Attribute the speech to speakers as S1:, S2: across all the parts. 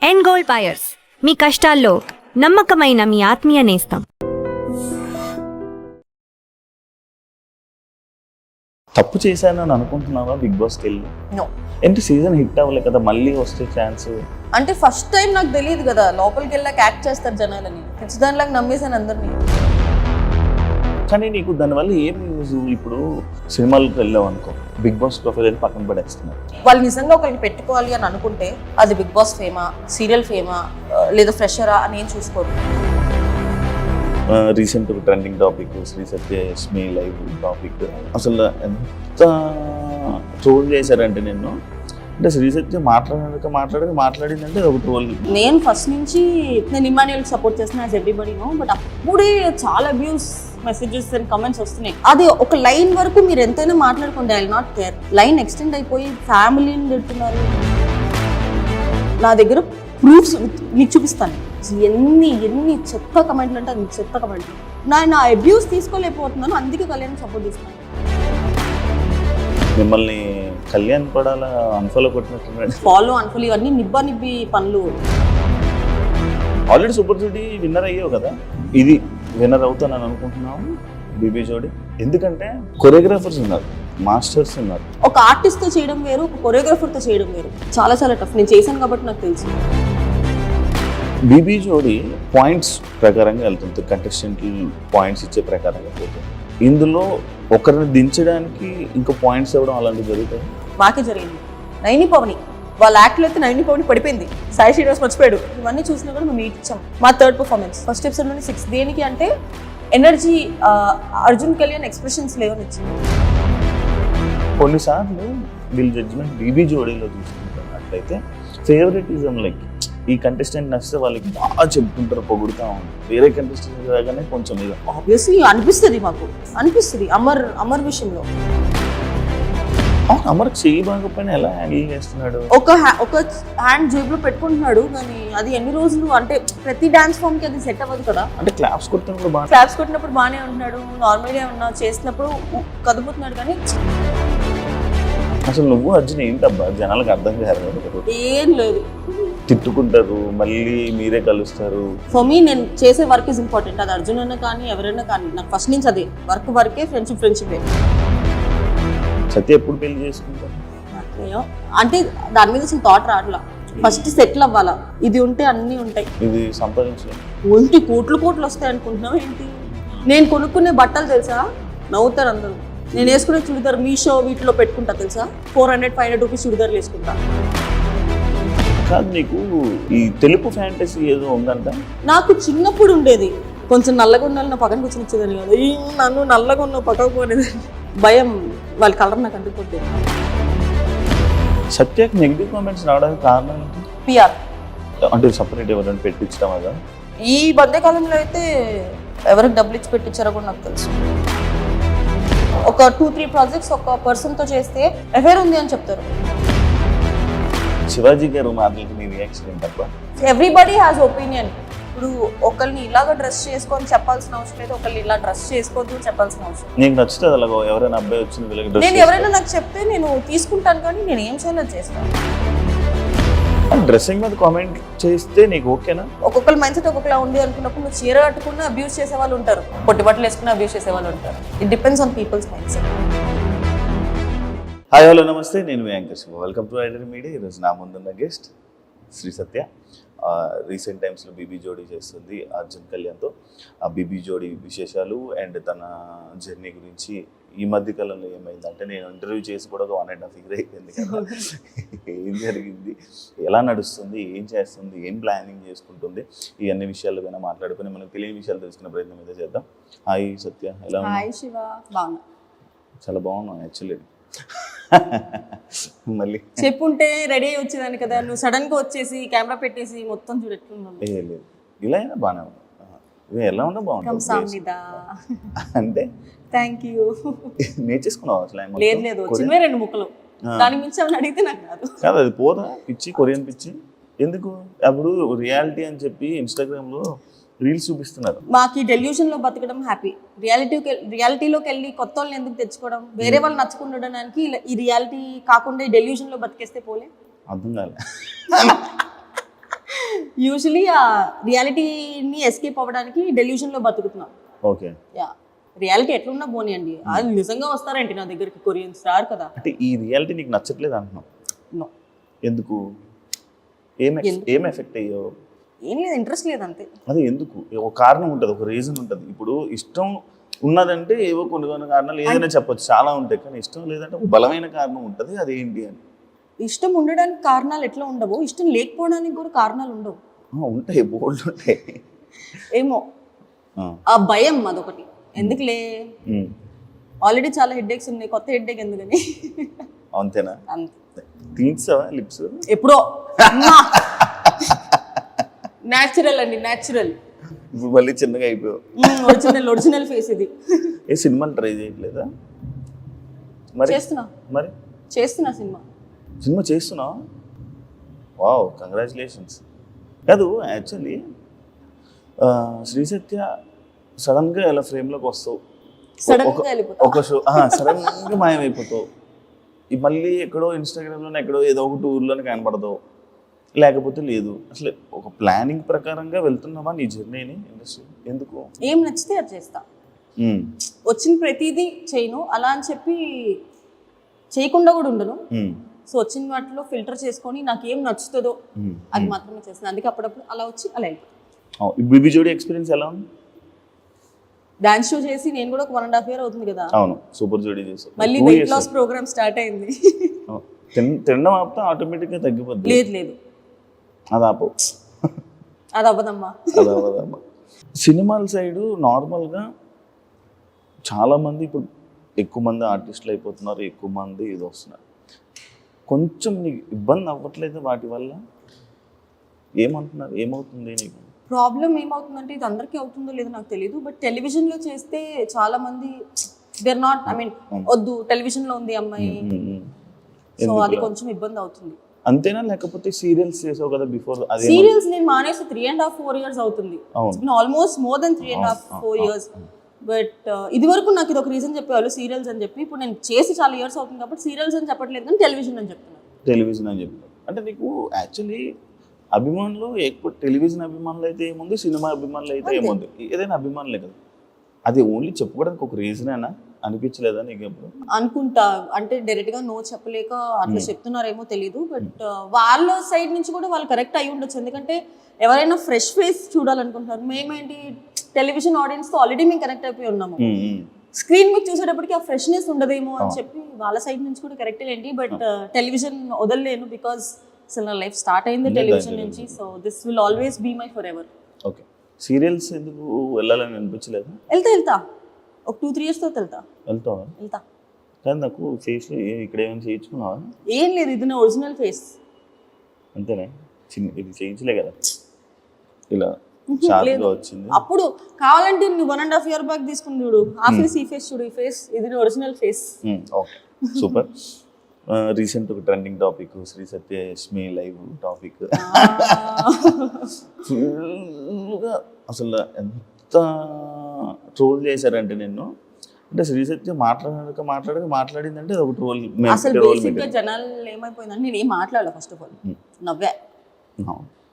S1: End gold buyers, మీ కష్టాల్లో నమ్మకమైన మీ ఆత్మీయ నేస్తం.
S2: తప్పు చేశానని అనుకుంటున్నావా బిగ్ బాస్కి వెళ్ళి?
S3: నో.
S2: ఏంటి సీజన్ హిట్ అవ్వలే కదా, మళ్ళీ వస్తే ఛాన్స్?
S3: అంటే ఫస్ట్ టైం నాకు తెలియదు కదా, లోపలికి వెళ్ళాక యాక్ట్ చేస్తారు జనాలని, ఖచ్చితంగా నమ్మేశాను అందరినీ.
S2: కానీ నీకు దానివల్ల ఏం యూజ్? ఇప్పుడు సినిమాలకు వెళ్ళావు అనుకో, బిగ్ బాస్ ప్రొఫైల్ అని పక్కన పడేస్తున్నారు.
S3: వాళ్ళు నిజంగా ఒకరిని పెట్టుకోవాలి అని అనుకుంటే అది బిగ్ బాస్ ఫేమా, సీరియల్ ఫేమా, లేదా ఫ్రెషరా అని ఏం చూసుకోరు.
S2: Recent trending topic Sri Satyalakshmi live topic, అసలు ఎంత ట్రోల్ చేశారంటే నిన్ను. అంటే శ్రీ సత్య మాట్లాడిందంటే ఒక ట్రోల్.
S3: నేను ఫస్ట్ నుంచి నేను ఇమాన్యుయల్కి సపోర్ట్ చేస్తున్నా యాజ్ ఎవ్రీబడి నో, బట్ అప్పుడే చాలా అబ్యూస్ మెసేజెస్ అండ్ కమెంట్స్ వస్తున్నాయి. అది ఒక లైన్ వరకు మీరు ఎంతైనా మాట్లాడుకోండి, I will not care. Line extend అయిపోయి ఫ్యామిలీని తిడుతున్నారు. నా దగ్గర ప్రూఫ్స్ మీకు చూపిస్తాను. ఎన్ని చెత్త కమెంట్లు అంటే అది చెత్త కమెంట్లు. నా అబ్యూస్ తీసుకోలేకపోతున్నాను, అందుకే కళ్యాణ్ సపోర్ట్ చేస్తున్నాను.
S2: మిమ్మల్ని కళ్యాణ్ కూడా అన్ఫాలో కొట్టినట్టున్నాడు.
S3: ఫాలో అన్ఫాలో ఇవన్నీ నిబ్బి పనులు.
S2: ఆల్రెడీ సూపర్ జోడీ విన్నర్ అయ్యావు కదా, ఇది విన్నర్ అవుతానని అనుకుంటున్నాము బీబీ జోడీ. ఎందుకంటే కొరియోగ్రాఫర్స్ ఉన్నారు, మాస్టర్స్ ఉన్నారు.
S3: ఒక ఆర్టిస్ట్ తో చేయడం వేరు, ఒక కొరియోగ్రాఫర్ తో చేయడం వేరు. చాలా చాలా టఫ్. నేను చేశాను కాబట్టి నాకు తెలుసు.
S2: బీబీ జోడీ పాయింట్స్ ప్రకారంగా వెళ్తుంది, కంటెస్టెంట్ పాయింట్స్ ఇచ్చే ప్రకారంగా పోతుంది. ఇందులో ఒకరిని దించడానికి ఇంకా పాయింట్స్ ఇవ్వడం అలాంటివి జరుగుతాయి.
S3: మాకే జరిగింది. నైని పవని వాళ్ళ యాక్ట్లో అయితే నైని పవని పడిపోయింది, సాయి శ్రీనివాస్ మర్చిపోయాడు. ఇవన్నీ చూసినా కూడా మేము ఇచ్చాం. మా థర్డ్ పర్ఫార్మెన్స్ ఫస్ట్ ఎపిసోడ్ నుండి 6. దేనికి అంటే ఎనర్జీ, అర్జున్ కళ్యాణ్ ఎక్స్ప్రెషన్స్ లేవని ఇచ్చింది.
S2: కొన్నిసార్లు వీళ్ళ జడ్జిమెంట్ బీబీ జోడీలో చూసుకుంటున్నట్లయితే ఫేవరెటిజం, లైక్ ఈ కంటెస్టెంట్ నచ్చితే వాళ్ళకి బాగా చెప్పుకుంటారు, పొగుడుతూ ఉంటారు. వేరే కంటెస్టెంట్ రాగానే కొంచెం ఇది
S3: ఆబ్వియస్లీ అనిపిస్తుంది, మాకు అనిపిస్తుంది. అమర్ విషయంలో
S2: అమర్ చెయ్యి బాగపోయినా ఎలా హ్యాండిల్ చేస్తున్నాడు?
S3: ఒక హ్యాండ్ జేబులో పెట్టుకుంటున్నాడు, కానీ అది ఎన్ని రోజులు అంటే ప్రతి డాన్స్ ఫామ్ కి అది సెట్ అవ్వదు కదా.
S2: అంటే క్లాప్స్ కొట్టినప్పుడు
S3: బాగానే ఉంటున్నాడు, నార్మల్గా ఉన్నా, చేసినప్పుడు కదుపుతున్నాడు. కానీ
S2: అసలు నువ్వు అర్జున్ ఏంటబ్బా జనాలకు అర్థం కాదు.
S3: ఏం లేదు,
S2: తిట్టుకుంటారు, మళ్ళీ మీరే కలుస్తారు.
S3: ఫర్ మీ నేను చేసే వర్క్ ఇస్ ఇంపార్టెంట్. అది అర్జున్ అన్న కానీ ఎవరైనా కానీ, నాకు ఫస్ట్ నుంచి అదే వర్కే, ఫ్రెండ్షిప్.
S2: సత్య ఎప్పుడు పెళ్లి చేసుకుంటారు
S3: అంటే దాని మీద అసలు థాట్ రావట్లా. ఫస్ట్ సెటిల్ అవ్వాలా, ఇది ఉంటే అన్నీ ఉంటాయి.
S2: ఇది సంపాదించాలి,
S3: ఒంటి కోట్లు వస్తాయి అనుకుంటున్నావు ఏంటి? నేను కొనుక్కునే బట్టలు తెలుసా, నవ్వుతారు అందరూ. నేను వేసుకునే చుడిదార్ మీషో వీటిలో పెట్టుకుంటా తెలుసా, 400-500 రూపీస్ చుడిదార్లు వేసుకుంటా.
S2: కాదు, నీకు ఈ తెలుపు ఫ్యాంటసీ ఏదో ఉందంట?
S3: నాకు చిన్నప్పుడు ఉండేది. కొంచెం నల్లగా ఉన్న పక్కన కూర్చొని వచ్చేదాన్ని కాదు, ఈ నన్ను నల్లగా ఉన్న పక్కకపోనేదాన్ని. భయం, వాళ్ళ కలర్ నాకు అంటుకుంటే.
S2: సత్యకి నెగిటివ్ కామెంట్స్ రావడానికి కారణం ఏంటి?
S3: పిఆర్
S2: అంటే సపరేట్ ఎవరైనా పెట్టించడం కదా.
S3: ఈ మధ్యకాలంలో అయితే ఎవరికి డబ్బులు ఇచ్చి పెట్టించారో కూడా నాకు తెలుసు. ఒక 2-3 ప్రాజెక్ట్స్ ఒక పర్సన్తో చేస్తే ఎఫైర్ ఉంది అని చెప్తారు.
S2: శివాజీ గారు మాటలకి నీ రియాక్షన్ ఏంటబ్బా?
S3: Everybody has opinion. ఇప్పుడు ఒకరిని ఇలాగ డ్రెస్ చేసుకొని చెప్పాల్సిన అవసరం లేదు, ఒకరిని ఇలా డ్రెస్ చేసుకోవద్దు చెప్పాల్సిన అవసరం.
S2: నీకు నచ్చుతుంది అలాగో ఎవరైనా అబ్బాయి వచ్చి
S3: నేను ఎవరైనా నాకు చెప్తే నేను తీసుకుంటాను, కానీ నేను ఏం చేయాలో చేస్తాను.
S2: డ్రెస్సింగ్ మీద కామెంట్ చేస్తే నీకు ఓకేనా?
S3: ఒక్కొక్కరు మైండ్ సెట్ ఒక్కొక్కలా ఉంది అనుకున్నప్పుడు నువ్వు చీర కట్టుకున్న అబ్యూస్ చేసే వాళ్ళు ఉంటారు, పొట్టి బట్టలు వేసుకున్న అబ్యూస్ చేసే వాళ్ళు ఉంటారు. It depends on people's mindset.
S2: Hi hello నమస్తే, నేను మీ యాంకర్ శివ. వెల్కమ్ టు ఐడర్ మీడియా. ఈరోజు నా ముందున్న గెస్ట్ శ్రీ సత్య. రీసెంట్ టైమ్స్లో బీబీ జోడీ చేస్తుంది అర్జున్ కళ్యాణ్తో. ఆ బీబీ జోడీ విశేషాలు అండ్ తన జర్నీ గురించి ఈ మధ్య కాలంలో ఏమైందంటే, నేను ఇంటర్వ్యూ చేసి కూడా ఒక 1.5 ఇయర్ అయిపోయింది కదా. ఏం జరిగింది, ఎలా నడుస్తుంది, ఏం చేస్తుంది, ఏం ప్లానింగ్ చేసుకుంటుంది, ఈ అన్ని విషయాలు పైన మాట్లాడుకుని మనకు తెలియని విషయాలు తెలుసుకునే ప్రయత్నం అయితే చేద్దాం. హాయ్ సత్య, ఎలా ఉన్నా?
S3: హాయ్ శివ, బాగున్నా.
S2: చాలా బాగున్నాను యాక్చువల్లీ. మళ్ళీ
S3: చెప్పుంటే రెడీ అయ్యి వచ్చేదాన్ని కదా, నువ్వు సడన్ గా వచ్చేసి కెమెరా పెట్టేసి మొత్తం చూడెట్టుకున్నాను.
S2: లేదు, ఇలా అయినా బాగానే ఉంది. ఎలా ఉన్నా బాగుంటుంది అంటే.
S3: Thank you.
S2: నేర్చేసుకున్నావు అసలు?
S3: లేదు, వచ్చినవే 2 ముక్కలు, దాని మించి ఏమైనా అడిగితే నాకు
S2: కాదు. అది పోదా పిచ్చి, కొరియన్ పిచ్చి ఎందుకు? అప్పుడు రియాలిటీ అని చెప్పి ఇన్స్టాగ్రామ్లో రీల్స్ చూపిస్తున్నారు.
S3: మాకు ఈ డెల్యూషన్ లో బతకడం హ్యాపీ. రియాలిటీలోకి వెళ్ళి కొత్త వాళ్ళని ఎందుకు తెచ్చుకోవడం, వేరే వాళ్ళు నచ్చుకుండడానికి ఈ రియాలిటీ కాకుండా ఈ డెల్యూషన్ లో బతికేస్తే పోలే.
S2: అర్థం కాలే.
S3: యూజువలీ ఆ రియాలిటీని ఎస్కేప్ అవ్వడానికి డెల్యూషన్లో బతుకుతున్నాం.
S2: ఓకే.
S3: యా, రియాలిటీ ఎట్లున్నా పోనీయండి, అది నిజంగా వస్తారేంటి నా దగ్గరికి, కొరియన్ స్టార్ కదా.
S2: అంటే ఈ రియాలిటీ నీకు నచ్చట్లేదు అంటున్నావు.
S3: నో,
S2: ఎందుకు? ఏం ఎఫెక్ట్ అయ్యో?
S3: ఏం లేదు, ఇంట్రెస్ట్ లేదు అంతే.
S2: అదే ఎందుకు? ఒక కారణం ఉంటుంది, ఒక రీజన్ ఉంటుంది. ఇప్పుడు ఇష్టం ఉన్నదంటే ఏవో కొన్ని కారణాలు ఏదైనా చెప్పొచ్చు, చాలా ఉంటాయి. కానీ ఇష్టం లేదంటే ఒక బలమైన కారణం ఉంటుంది, అది ఏంటి అని.
S3: ఇష్టం ఉండడానికి కారణాలు ఎట్లా ఉండవు, ఇష్టం లేకపోవడానికి కూడా కారణాలు ఉండవు.
S2: ఉంటాయి, బోల్డ్ ఉంటాయి.
S3: ఏమో ఆ భయం అదొకటి. ఎందుకులే, ఆల్రెడీ చాలా హెడ్ఏక్స్ ఉన్నాయి, కొత్త హెడ్ఏక్ ఎందుకని.
S2: అంతేనా?
S3: అంతే.
S2: తీర్చావా లిప్స్?
S3: ఎప్పుడో. న్యాచురల్ అండి, న్యాచురల్.
S2: ఇప్పుడు మళ్ళీ చిన్నగా అయిపోయావు.
S3: ఒరిజినల్ ఫేస్ ఇది.
S2: ఏ సినిమాలు ట్రై చేయట్లేదా మరి? చేస్తున్నా సినిమా చేస్తున్నావా? Wow, congratulations. కాదు, యాక్చువల్లీ శ్రీ సత్య సడన్గా ఇలా ఫ్రేమ్లోకి వస్తావు, ఒక షో సడన్గా మాయమైపోతావు, మళ్ళీ ఎక్కడో ఇన్స్టాగ్రామ్లోనే ఎక్కడో ఏదో ఒక టూర్లోనే కనపడతావు, లేకపోతే లేదు. అసలు ఒక ప్లానింగ్ ప్రకారంగా వెళ్తున్నావా నీ జర్నీని ఇండస్ట్రీ? ఎందుకు?
S3: ఏం నచ్చితే అది చేస్తా, వచ్చిన ప్రతిదీ చేయను అలా అని చెప్పి చేయకుండా కూడా ఉండను. సో వచ్చిన వాటిలో ఫిల్టర్ చేసుకొని నాకు ఏం నచ్చుతుందో అది మాత్రమే చేస్తాను. అందుకే అప్పుడప్పుడు అలా వచ్చి అలా వెళ్ళిపోతాను.
S2: బీబీ జోడి ఎక్స్పీరియన్స్ ఎలా ఉంది?
S3: డాన్స్ షో చేసి నేను కూడా ఒక 1.5 year అవుతుంది కదా.
S2: అవును, సూపర్ జోడి చేసావు.
S3: మళ్ళీ వెయిట్ లాస్ ప్రోగ్రామ్ స్టార్ట్ అయింది.
S2: తినడం ఆపితే ఆటోమేటిక్గా తగ్గిపోద్ది.
S3: లేదు
S2: అది ఆపవు,
S3: అది అవ్వదమ్మా.
S2: సినిమాల సైడు నార్మల్గా చాలామంది ఇప్పుడు ఎక్కువ మంది ఆర్టిస్టులు అయిపోతున్నారు, ఎక్కువ మంది ఇది వస్తున్నారు. కొంచెం నీకు ఇబ్బంది అవ్వట్లేదు వాటి వల్ల? ఏమంటున్నారు, ఏమవుతుంది నీకు
S3: ప్రాబ్లం? ఏమవుతుందంటే ఇది అందరికీ అవుతుందో లేదో నాకు తెలియదు, బట్ టెలివిజన్లో చేస్తే చాలా మంది దేర్ నాట్, ఐ మీన్ వద్దు టెలివిజన్లో ఉంది అమ్మాయి, సో అది కొంచెం ఇబ్బంది అవుతుంది.
S2: అంతేనా? లేకపోతే సీరియల్స్ చేసావు కదా బిఫోర్?
S3: సీరియల్స్ నేను మానేసి 3.5-4 years అవుతుంది. Almost more than 3.5-4 years. But ఇది వరకు నాకు ఇది ఒక రీజన్ చెప్పేవాళ్ళు సీరియల్స్ అని చెప్పి. ఇప్పుడు నేను చేసి చాలా ఇయర్స్ అవుతుంది కాబట్టి సీరియల్స్ అని చెప్పట్లేదు, కానీ టెలివిజన్ అని చెప్తున్నాను.
S2: టెలివిజన్ అని చెప్తున్నాను. అంటే నీకు యాక్చువల్లీ అభిమానులు ఎక్కువ టెలివిజన్ అభిమానులు అయితే ఏముంది, సినిమా అభిమానులు అయితే ఏముంది, ఏదైనా అభిమానులే కదా. అది ఓన్లీ చెప్పుకోవడానికి ఒక రీజన్ అయినా అనిపించలేదా నీకు ఎప్పుడు?
S3: అనుకుంటా, అంటే డైరెక్ట్ గా నో చెప్పలేక అట్లా చెప్తున్నారేమో తెలీదు. బట్ వాళ్ళ సైడ్ నుంచి కూడా వాళ్ళు కరెక్ట్ అయి ఉండొచ్చు. ఎందుకంటే ఎవరైనా ఫ్రెష్ ఫేస్ చూడాలనుకుంటున్నారు. మేమేంటి టెలివిజన్ ఆడియన్స్ తో ఆల్రెడీ మేము కనెక్ట్ అయిపోయి ఉన్నాము. స్క్రీన్ మీద చూసేటప్పటికి ఆ ఫ్రెష్నెస్ ఉండదేమో అని చెప్పి వాళ్ళ సైడ్ నుంచి కూడా కరెక్ట్ ఏంటి. బట్ టెలివిజన్ వదలలేను, బికాస్ అసలు నా లైఫ్ స్టార్ట్ అయింది టెలివిజన్ నుంచి. So this will always be my forever.
S2: Okay. Serials ఎందుకు వెళ్ళాలని అనిపించలేదు?
S3: వెళ్తా ఒక 2-3 years తో వెళ్తా.
S2: కానీ నాకు ఫేస్ ఇక్కడ ఏమైనా చేయించుకున్నావా?
S3: ఏం లేదు, ఇది నా ఒరిజినల్ ఫేస్.
S2: అంతేనా? ఇది చేయించలే కదా, ఇలా షార్ప్గా వచ్చింది.
S3: అప్పుడు కావాలంటే నువ్వు 1.5 year బ్యాక్ తీసుకుని చూడు, ఆ ఫేస్ ఈ ఫేస్ చూడు, ఈ ఫేస్ ఇది నా original face.
S2: Okay, super. Recent ఒక ట్రెండింగ్ టాపిక్ శ్రీ సత్య యష్మి లైవ్ టాపిక్. ఫుల్గా అసలు ఎంత ట్రోల్ చేశారంటే నిన్ను. అంటే శ్రీ సత్య మాట్లాడిందంటే అది ఒక ట్రోల్.
S3: అసలు బేసిక్గా జనాలు ఏమైపోయిందంటే నేను ఏం మాట్లాడలే. ఫస్ట్ ఆఫ్ ఆల్ నవ్వే.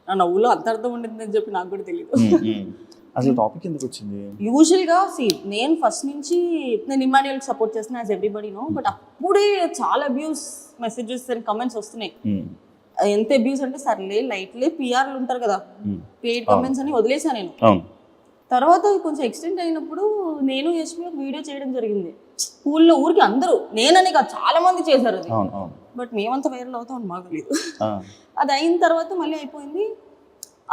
S3: నా నవ్వులో అంత అర్థం ఉండిందని చెప్పి నాకు కూడా తెలియదు.
S2: అసలు టాపిక్ ఎందుకు వచ్చింది?
S3: యూజువల్గా నేను ఫస్ట్ నుంచి నేను ఇమాన్యుయల్కి సపోర్ట్ చేస్తున్నా, యాజ్ ఎవ్రీబడి నో. బట్ అప్పుడే చాలా అబ్యూస్ మెసేజెస్ అండ్ కమెంట్స్ వస్తున్నాయి. ఎంత అబ్యూస్ అంటే సర్లే లైట్లే, పిఆర్లు ఉంటారు కదా, పెయిడ్ కమెంట్స్ అని వదిలేసా నేను. తర్వాత కొంచెం ఎక్స్టెండ్ అయినప్పుడు నేను యష్మి ఒక వీడియో చేయడం జరిగింది స్కూల్లో. ఊరికి అందరూ, నేనని కాదు చాలా మంది చేశారు అది. బట్ మేమంతా వైరల్ అవుతాం అని మాకు తెలియదు. అది అయిన తర్వాత మళ్ళీ అయిపోయింది.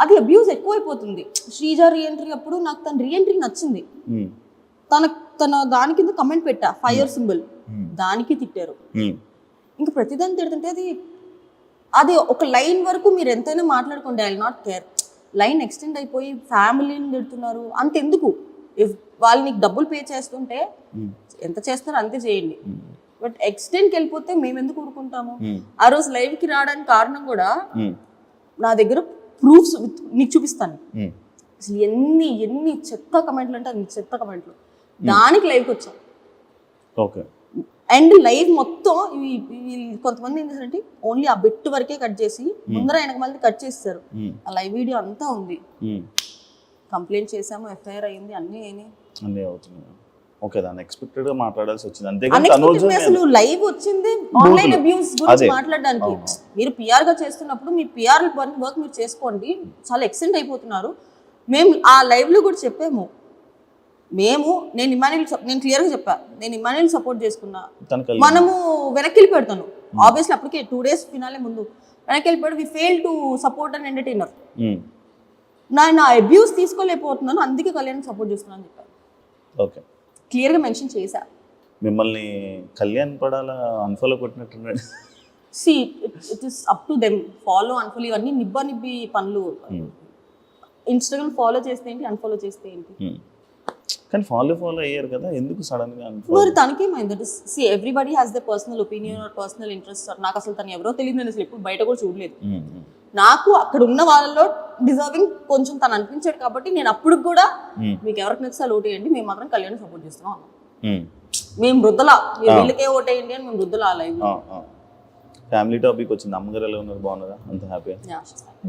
S3: అది అబ్యూస్ ఎక్కువైపోతుంది. శ్రీజ రీఎంట్రీ అప్పుడు నాకు తన రీఎంట్రీ నచ్చింది. తన దాని కింద కమెంట్ పెట్టా, ఫైర్ సింబల్, దానికి తిట్టారు. ఇంకా ప్రతిదాన్ని తిడుతుంటే అది ఒక లైన్ వరకు మీరు ఎంతైనా మాట్లాడుకోండి, I will not care. Line extend అయిపోయి ఫ్యామిలీని తిడుతున్నారు, అంతెందుకు? ఇఫ్ వాళ్ళు నీకు డబ్బులు పే చేస్తుంటే ఎంత చేస్తున్నారో అంతే చేయండి. బట్ ఎక్స్టెండ్కి వెళ్ళిపోతే మేము ఎందుకు ఊరుకుంటాము? ఆ రోజు లైవ్కి రావడానికి కారణం కూడా నా దగ్గర ప్రూఫ్స్ నీకు చూపిస్తాను. అసలు ఎన్ని చెత్త కమెంట్లు అంటే అన్ని చెత్త కమెంట్లు, దానికి లైవ్కి వచ్చాం.
S2: ఓకే.
S3: అండ్ లైవ్ మొత్తం కొంతమంది ఏం చేశారంటే ఓన్లీ ఆ బిట్ వరకే కట్ చేసి ముందర వెనక మళ్ళీ కట్ చేస్తారు. ఆ లైవ్ వీడియో అంతా ఉంది. కంప్లైంట్ చేసాము, ఎఫ్ఐఆర్ అయింది, అన్నీ అయినాయి.
S2: అన్నీ అవుతున్నాయి. ఓకే, దాన్ని ఎక్స్పెక్టెడ్ గా మాట్లాడాల్సి వచ్చింది. అంతేగాని
S3: అసలు లైవ్ వచ్చింది ఆన్లైన్ అబ్యూస్ గురించి మాట్లాడడానికి. మీరు పిఆర్ గా చేస్తున్నప్పుడు మీ పిఆర్ వర్క్ మీరు చేసుకోండి. చాలా ఎక్స్టెండ్ అయిపోతున్నారు. మేము ఆ లైవ్ లో కూడా చెప్పాము, నేను క్లియర్ గా చెప్పా, నేను ఇమాన్యుయల్ సపోర్ట్ చేసుకున్నా, మనము వెనక్కి వెళ్ళిపెడతాను. ఆబ్వియస్లీ అప్పటికే 2 days ఫినాలే ముందు వెనక్కి వెళ్ళిపోయాడు. We fail to support and entertainer. నా అబ్యూస్ తీసుకోలేకపోతున్నాను, అందుకే కళ్యాణ్ సపోర్ట్ చేస్తున్నాను అని చెప్పాను.
S2: ఓకే,
S3: క్లియర్ గా మెన్షన్ చేశా.
S2: మిమ్మల్ని కళ్యాణ్ పడాలా అన్ఫాలో కొట్టినట్టున్నాడు.
S3: See it is up to them. Follow unfollow ఇవన్నీ నిబ్బి పనులు. ఇన్స్టాగ్రామ్ ఫాలో చేస్తే ఏంటి, అన్ఫాలో చేస్తే ఏంటి?
S2: కానీ ఫాలో అయ్యారు కదా, ఎందుకు సడన్ గా
S3: మరి తనకేమైంది? See everybody has the personal opinion or personal interest. నాకు అసలు తను ఎవరో తెలియదు, నేను అసలు ఎప్పుడు బయట కూడా చూడలేదు. నాకు అక్కడ ఉన్న వాళ్ళలో డిజర్వింగ్ కొంచెం తను అనిపించాడు కాబట్టి నేను అప్పుడు కూడా మీకు ఎవరికి నచ్చితే ఓటేయండి, మేము మాత్రం కళ్యాణ్ సపోర్ట్ చేస్తున్నాం అన్నాం. మేము వృద్ధలా వీళ్ళకే ఓటేయండి అని మేము వృద్ధలా లైవ్.
S2: ఫ్యామిలీ టాపిక్ వచ్చింది. అమ్మగారు ఎలా ఉన్నారు, బాగున్నారా? అంత హ్యాపీ?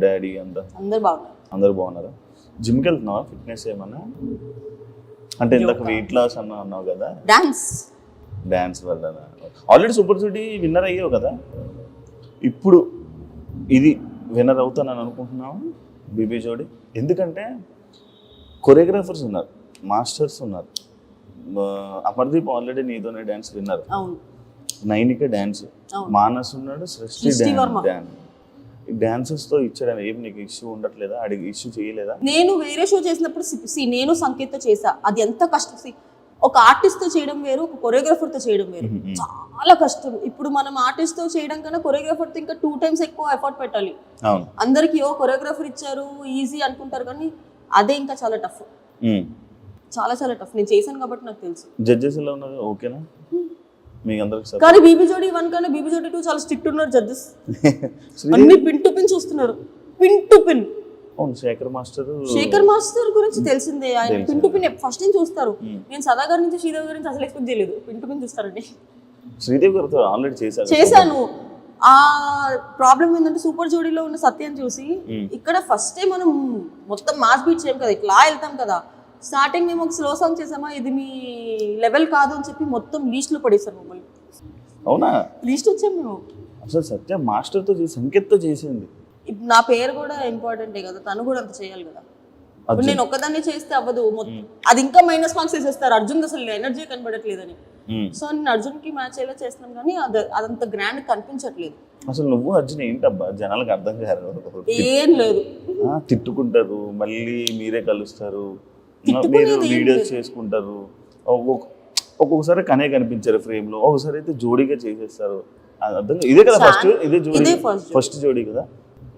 S2: డాడీ
S3: అందరు బాగున్నారు.
S2: అందరు బాగున్నారా? జిమ్కి వెళ్తున్నావా? ఫిట్నెస్ ఏమన్నా? అంటే ఇందాక వెయిట్ లాస్ అన్నావు కదా, డాన్స్ వల్ల. ఆల్రెడీ సూపర్ సిటీ విన్నర్ అయ్యావు కదా, ఇప్పుడు ఇది విన్నర్ అవుతానని అనుకుంటున్నావు బీబీ జోడి? ఎందుకంటే కొరియోగ్రాఫర్స్ ఉన్నారు, మాస్టర్స్ ఉన్నారు. అమర్దీప్ ఆల్రెడీ నీతోనే dance winner, Nainika dance, Manas ఉన్నాడు, సృష్టి డాన్స్. డాన్సెస్ తో ఇచ్చడం ఏం నీకు ఇష్యూ ఉండట్లేదా? అడిగి ఇష్యూ చేయలేదా? నేను
S3: వేరే షో చేసినప్పుడు నేను సంకేత్తో చేసా. అది ఎంత కష్టం. ఒక ఆర్టిస్ట్ తో చేయడం వేరు, ఒక కొరియోగ్రాఫర్ తో చేయడం వేరు. చాలా కష్టం. ఇప్పుడు మనం ఆర్టిస్ట్ తో చేయడం కన్నా కొరియోగ్రాఫర్ తో ఇంకా 2 times ఎక్కువ ఎఫర్ట్ పెట్టాలి. అందరికి కొరియోగ్రాఫర్ ఇచ్చారు ఈజీ అనుకుంటారు, కానీ అదే ఇంకా చాలా టఫ్. చాలా చాలా టఫ్. నేను చేశాను కాబట్టి నాకు తెలుసు.
S2: జడ్జెస్ ఎలా ఉన్నారు? ఓకేనా మీకు అందరికి?
S3: కానీ బీబీ జోడి 1 కన్నా బీబీ జోడి 2 చాలా స్ట్రిక్ట్ ఉన్నారు జడ్జెస్. అన్ని పిన్ టు పిన్ చూస్తున్నారు, pin to pin.
S2: Shekhar
S3: master గురించి తెలిసిందే, ఆయన పిన్ టు పిన్ ఫస్ట్ నుంచి చూస్తారు. నేను సదా గారి నుంచి శ్రీదేవి గారి నుంచి అసలు ఎక్స్పెక్ట్ చేయలేదు, పిన్ టు పిన్ చూస్తారండి.
S2: శ్రీదేవి గారితో ఆల్రెడీ
S3: చేశాను. ఆ ప్రాబ్లం ఏంటంటే సూపర్ జోడీలో ఉన్న సత్యాన్ని చూసి ఇక్కడ ఫస్ట్ టైం మనం మొత్తం మాస్ బీట్ చేయం కదా, ఇట్లా వెళ్తాం కదా. స్టార్టింగ్ మేము ఒక స్లో సాంగ్ చేసామా, ఇది మీ లెవెల్ కాదు అని చెప్పి మొత్తం లీస్ట్ లో పడేసారు మమ్మల్ని.
S2: అవునా?
S3: లీస్ట్ వచ్చాము మేము.
S2: అసలు సత్య మాస్టర్ తో సంకేత్తో చేసింది.
S3: నా పేరు కూడా ఇంపార్టెంటే కదా, తను కూడా అంత చేయాలి కదా. ఇప్పుడు నేను ఒక్కదాన్ని చేస్తే అవ్వదు, అది ఇంకా మైనస్ మార్క్స్ వేసేస్తారు. అర్జున్ అసలు ఎనర్జీ కనబడట్లేదని. సో నేను అర్జున్ కి మ్యాచ్ అయ్యేలా చేస్తున్నాం, కానీ అదంత గ్రాండ్ కనిపించట్లేదు.
S2: అసలు నువ్వు అర్జున్ ఏంటబ్బా జనాలకు అర్థం కాదు.
S3: ఏం లేదు,
S2: తిట్టుకుంటారు, మళ్ళీ మీరే కలుస్తారు, మీరు వీడియోస్ చేసుకుంటారు. ఒక్కొక్కసారి కనే కనిపించారు ఫ్రేమ్ లో, ఒకసారి అయితే జోడీగా చేసేస్తారు. ఇదే కదా ఫస్ట్ జోడీ కదా.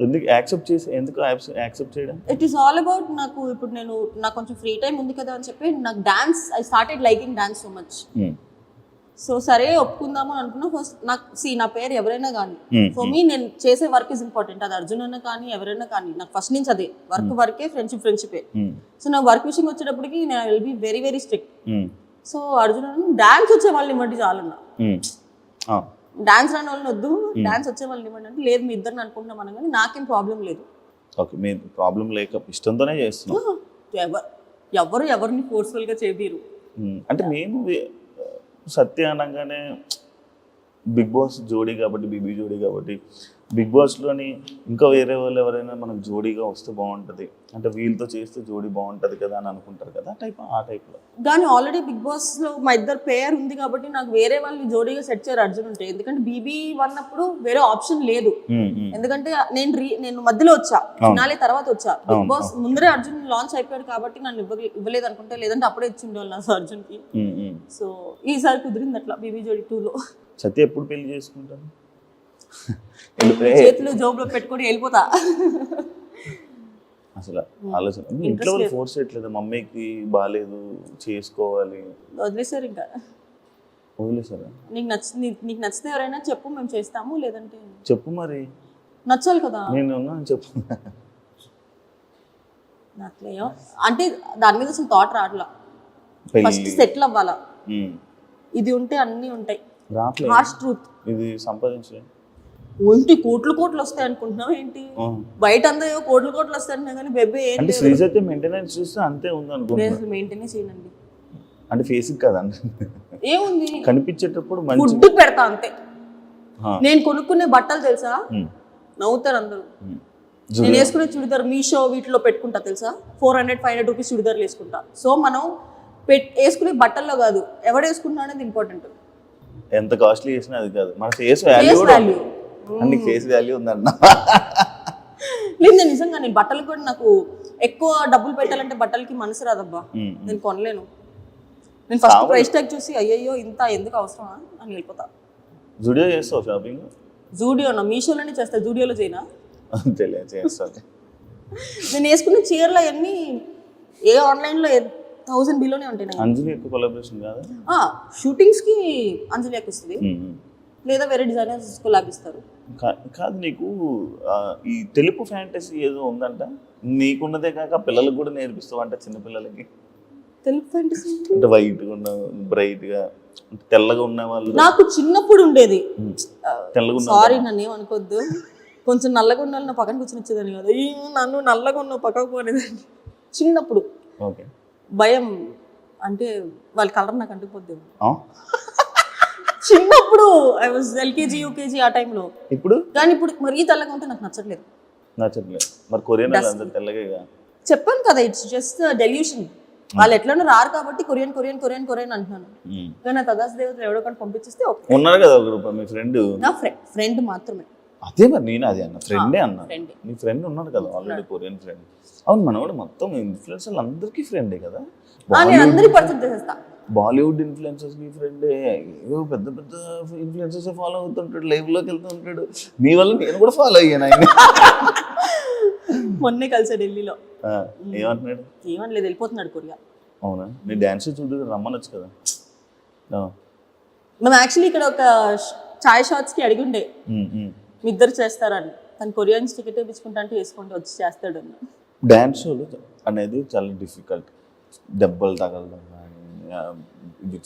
S2: ఎందుకు యాక్సెప్ట్ చేయడం?
S3: ఇట్ ఈస్ ఆల్ అబౌట్ నాకు ఇప్పుడు నాకు కొంచెం ఫ్రీ టైం ఉంది కదా అని చెప్పి నాకు dance, I started liking dance so much. So సరే ఒప్పుకుందాము అని అనుకున్నా. ఫస్ట్ నా పేరు ఎవరైనా కానీ ఫర్ మీ నేను చేసే వర్క్ ఇస్ ఇంపార్టెంట్. అది అర్జున్ అన్న కానీ ఎవరైనా కానీ నాకు ఫస్ట్ నుంచి అదే వర్కే, ఫ్రెండ్షిపే. సో నా వర్క్ విషయం వచ్చేటప్పటికి నేను will be very very strict. So Arjun అన్న డాన్స్ వచ్చే వాళ్ళని ఇవ్వండి చాలన్నా, డాన్స్ రాని వాళ్ళని వద్దు, డాన్స్ వచ్చే వాళ్ళని ఇవ్వండి అంటే లేదు మీ ఇద్దరిని అనుకుంటున్నాం మనం, కానీ నాకేం ప్రాబ్లం లేదు.
S2: మీ ప్రాబ్లం లేక ఇష్టంతోనే చేస్తున్నాం.
S3: ఎవరిని ఫోర్స్ఫుల్ గా చేయరు.
S2: అంటే మేము సత్య అనగానే బిగ్ బాస్ జోడీ కాబట్టి, బీబీ జోడీ కాబట్టి, బిగ్ బాస్లోని ఇంకా వేరే వాళ్ళు ఎవరైనా మనకు జోడీగా వస్తే బాగుంటుంది, అంటే వీళ్ళతో చేస్తే జోడీ బాగుంటుంది కదా అని అనుకుంటారు కదా, ఆ టైప్లో.
S3: కానీ ఆల్రెడీ బిగ్ బాస్లో మా ఇద్దరు పేర్ ఉంది కాబట్టి నాకు వేరే వాళ్ళు జోడీగా సెట్ చేయరు అర్జున్ ఉంటే. ఎందుకంటే బీబీ అన్నప్పుడు వేరే ఆప్షన్ లేదు. ఎందుకంటే నేను మధ్యలో వచ్చా, ఫినాలే తర్వాత వచ్చా. బిగ్ బాస్ ముందరే అర్జున్ లాంచ్ అయిపోయాడు కాబట్టి నన్ను ఇవ్వలేదు అనుకుంటే, లేదంటే అప్పుడే ఇచ్చిండే నాకు అర్జున్కి. సో ఈసారి కుదిరింది అట్లా బీబీ జోడీ 2లో.
S2: సత్య ఎప్పుడు పెళ్లి చేసుకుంటాను?
S3: చేతులు జోబులో పెట్టుకొని వెళ్ళిపోతా.
S2: అసలు ఆలోచన ఇంట్లో ఫోర్స్ చేయట్లేదు, మమ్మీకి బాగాలేదు చేసుకోవాలి,
S3: వదిలేసారు. ఇంకా
S2: వదిలేసారా?
S3: నీకు నచ్చితే ఎవరైనా చెప్పు, మేము చేస్తాము, లేదంటే
S2: చెప్పు. మరి
S3: నచ్చాలి కదా,
S2: నేను ఉన్నా చెప్పు.
S3: నచ్చలేయో అంటే దాని మీద అసలు థాట్ రావట్లా. ఫస్ట్ సెటిల్ అవ్వాలా, ఇది ఉంటే అన్నీ ఉంటాయి.
S2: రావట్లేదు.
S3: Harsh truth.
S2: ఇది సంపాదించలేదు.
S3: ఒంటి కోట్లు వస్తాయి అనుకుంటున్నావు ఏంటి? బయట అంతా ఏవో కోట్లు వస్తాయి అంటున్నా కానీ బెబ్బే ఏం
S2: అంటే శ్రీజత్య మెయింటెనెన్స్ చూస్తే అంతే ఉంది అనుకుంటున్నాను.
S3: మెయింటైన్ చేయనండి.
S2: అంటే ఫేస్ కదండి,
S3: ఏముంది
S2: కనిపించేటప్పుడు మంచి
S3: ఫుడ్ పెడతా అంతే. నేను కొనుక్కునే బట్టలు తెలుసా, నవ్వుతారు అందరూ. నేను వేసుకునే చుడిదార్ మీషో వీటిలో పెట్టుకుంటా తెలుసా, 400-500 రూపీస్ చుడిదార్లు వేసుకుంటా. సో మనం వేసుకునే బట్టల్లో కాదు, ఎవడు వేసుకుంటా అనేది ఇంపార్టెంట్.
S2: ఎంత కాస్ట్లీ చేసినా అది కాదు, మన ఫేస్ వాల్యూ. అన్ని ఫేస్ వాల్యూ ఉందన్న.
S3: లేదు నేను నిజంగా నేను బట్టలు కూడా నాకు ఎక్కువ డబ్బులు పెట్టాలంటే బట్టలకి మనసు రాదబ్బా, నేను కొనలేను. నేను ఫస్ట్ ప్రైస్ ట్యాగ్ చూసి అయ్యయ్యో ఇంత ఎందుకు అవసరమా అని వెళ్ళిపోతా.
S2: జూడియో చేస్తావు షాపింగ్?
S3: జూడియోనా, మీషోలోనే చేస్తా, జూడియోలో చేయనా?
S2: అంతేలే, చేస్తాను.
S3: నేను వేసుకున్న చీరలు అవన్నీ ఏ ఆన్లైన్లో 1000 బిలోనే ఉంటాయి.
S2: అంజలి ఎక్కువ కొలాబరేషన్ కాదు?
S3: షూటింగ్స్కి అంజలి వస్తుంది, లేదా వేరే డిజైనర్స్ లాభిస్తారు.
S2: కాదు, నీకు ఈ తెలుపు ఫ్యాంటసీ ఏదో ఉందంట, నీకున్నదే కాక పిల్లలకు కూడా నేర్పిస్తావు అంట, చిన్నపిల్లలకి.
S3: తెలుపు ఫ్యాంటసీ
S2: అంటే వైట్గా ఉన్న, బ్రైట్గా, తెల్లగా ఉన్న వాళ్ళు.
S3: నాకు చిన్నప్పుడు ఉండేది.
S2: తెల్లగా ఉన్న,
S3: సారీ నన్ను ఏమనుకోవద్దు, కొంచెం నల్లగా ఉన్న వాళ్ళు నా పక్కన కూర్చొని వచ్చేదాన్ని కదా, నన్ను నల్లగా ఉన్న పక్కకు పోనేదాన్ని చిన్నప్పుడు.
S2: ఓకే,
S3: భయం అంటే వాళ్ళ కలర్ నాకు అంటుకుపోద్ది చిన్నప్పుడు. ఐ వాజ్ ఎల్కేజీ యూకేజీ ఆ టైంలో.
S2: ఇప్పుడు
S3: కానీ ఇప్పుడు మరీ తెల్లగా ఉంటే నాకు నచ్చట్లేదు.
S2: మరి కొరియన్ అందరూ తెల్లగా.
S3: చెప్పాను కదా, ఇట్స్ జస్ట్ డెల్యూషన్. వాళ్ళు ఎట్లనో రారు కాబట్టి కొరియన్ కొరియన్ కొరియన్ కొరియన్ అంటున్నాను. కానీ తదాస్ దేవతలు ఎవడో కానీ పంపించేస్తే
S2: ఉన్నారు కదా ఒక రూపాయి. మీ ఫ్రెండ్?
S3: నా ఫ్రెండ్ మాత్రమే.
S2: అదే మరి నేను అదే అన్న, ఫ్రెండే అన్నా. నీ ఫ్రెండ్ ఉన్నాడు కదా ఆల్రెడీ, కొరియన్ ఫ్రెండ్. అవును, మనవాడు మొత్తం ఇన్ఫ్లుయెన్సర్లు అందరికీ ఫ్రెండే కదా.
S3: నేను అందరికి పరిచయం చేసేస్తా.
S2: బాలీవుడ్ ఇన్ఫ్లుయెన్సర్స్ కి ఫ్రెండే, ఏవో పెద్ద పెద్ద ఇన్ఫ్లుయెన్సర్స్ ఫాలో అవుతుంటాడు, లైవ్ లోకి వెళ్తూ ఉంటాడు. నీ వల్ల నేను కూడా ఫాలో అయ్యాను ఆయన.
S3: మొన్నే కలిసా ఢిల్లీలో.
S2: ఏమంటున్నాడు?
S3: ఏమనలేదు, వెళ్ళిపోతున్నాడు కొరియా.
S2: అవునా? నీ డాన్స్ చూడు, రమ్మనొచ్చు కదా.
S3: మేము యాక్చువల్లీ ఇక్కడ ఒక చాయ్ షాట్స్ కి అడిగిండే మీ ఇద్దరు చేస్తారని. తను కొరియన్స్ టికెట్ వేయించుకుంటా అంటే వేసుకుంటే వచ్చి చేస్తాడు అన్న.
S2: డాన్స్ షోలు అనేది చాలా డిఫికల్ట్. దెబ్బలు తగలడం కానీ, ఇది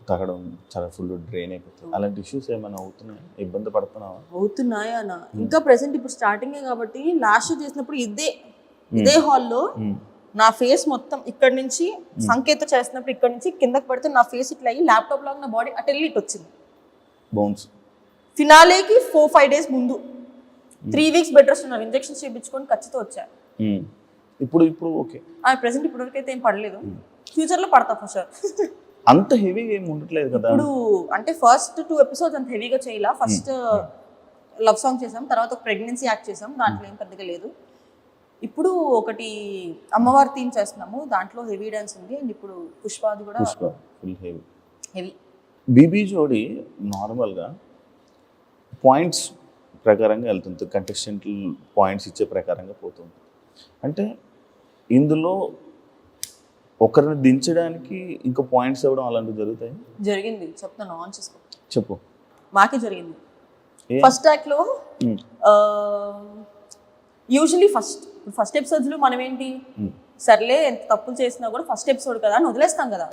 S2: తగ్గడం చాలా ఫుల్ డ్రైన్ అయిపోతుంది. అలాంటి ఇష్యూస్ ఏమైనా అవుతున్నాయా? ఇబ్బంది పడుతున్నావా?
S3: అవుతున్నాయా అన్న? ఇంకా ప్రెసెంట్ ఇప్పుడు స్టార్టింగే కాబట్టి లాస్ట్ షో చేసినప్పుడు ఇదే హాల్లో నా ఫేస్ మొత్తం ఇక్కడ నుంచి సంకేత చేసినప్పుడు ఇక్కడ నుంచి కిందకి పడితే నా ఫేస్ ఇట్లా అయ్యి ల్యాప్టాప్ లాగా నా బాడీ అటు వెళ్ళి ఇటు వచ్చింది.
S2: బౌన్స్
S3: ఫినాలేకి 4-5 డేస్ ముందు 3 వీక్స్ బెడ్ రెస్ట్ ఉన్నారు, ఇంజెక్షన్స్ చేయించుకొని ఖచ్చితంగా వచ్చా.
S2: ఇప్పుడు ఓకే.
S3: ప్రెసెంట్ ఇప్పటివరకు అయితే ఏం పడలేదు, ఫ్యూచర్ లో పడతా ఫర్ షూర్.
S2: అంత హెవీగా ఏం ఉండట్లేదు కదా
S3: ఇప్పుడు. అంటే ఫస్ట్ 2 ఎపిసోడ్స్ అంత హెవీగా చేయాల. ఫస్ట్ లవ్ సాంగ్ చేసాం, తర్వాత ఒక ప్రెగ్నెన్సీ యాక్ట్ చేసాం, దాంట్లో ఏం పెద్దగా లేదు. ఇప్పుడు ఒకటి అమ్మవారి థీమ్ చేస్తున్నాము, దాంట్లో హెవీ డాన్స్ ఉంది. అండ్ ఇప్పుడు పుష్పాది కూడా
S2: ఫుల్
S3: హెవీ.
S2: బీబీ జోడి నార్మల్గా పాయింట్స్ ప్రకారంగా వెళ్తుంది, కంటెస్టెంట్లు పాయింట్స్ ఇచ్చే ప్రకారంగా పోతుంది. అంటే ఇందులో ఒకరిని దించడానికి ఇంకా పాయింట్స్ ఇవ్వడం అలాంటివి జరుగుతాయి?
S3: జరిగింది, చెప్తాను, ఆన్ చేసుకో.
S2: చెప్పు.
S3: మాకే జరిగింది. ఫస్ట్ యాక్ట్ లో యూజువలీ ఫస్ట్ ఎపిసోడ్స్ లో మనం ఏంటి, సర్లే ఎంత తప్పులు చేసినా కూడా ఫస్ట్ ఎపిసోడ్ కదా అని వదిలేస్తాం కదా.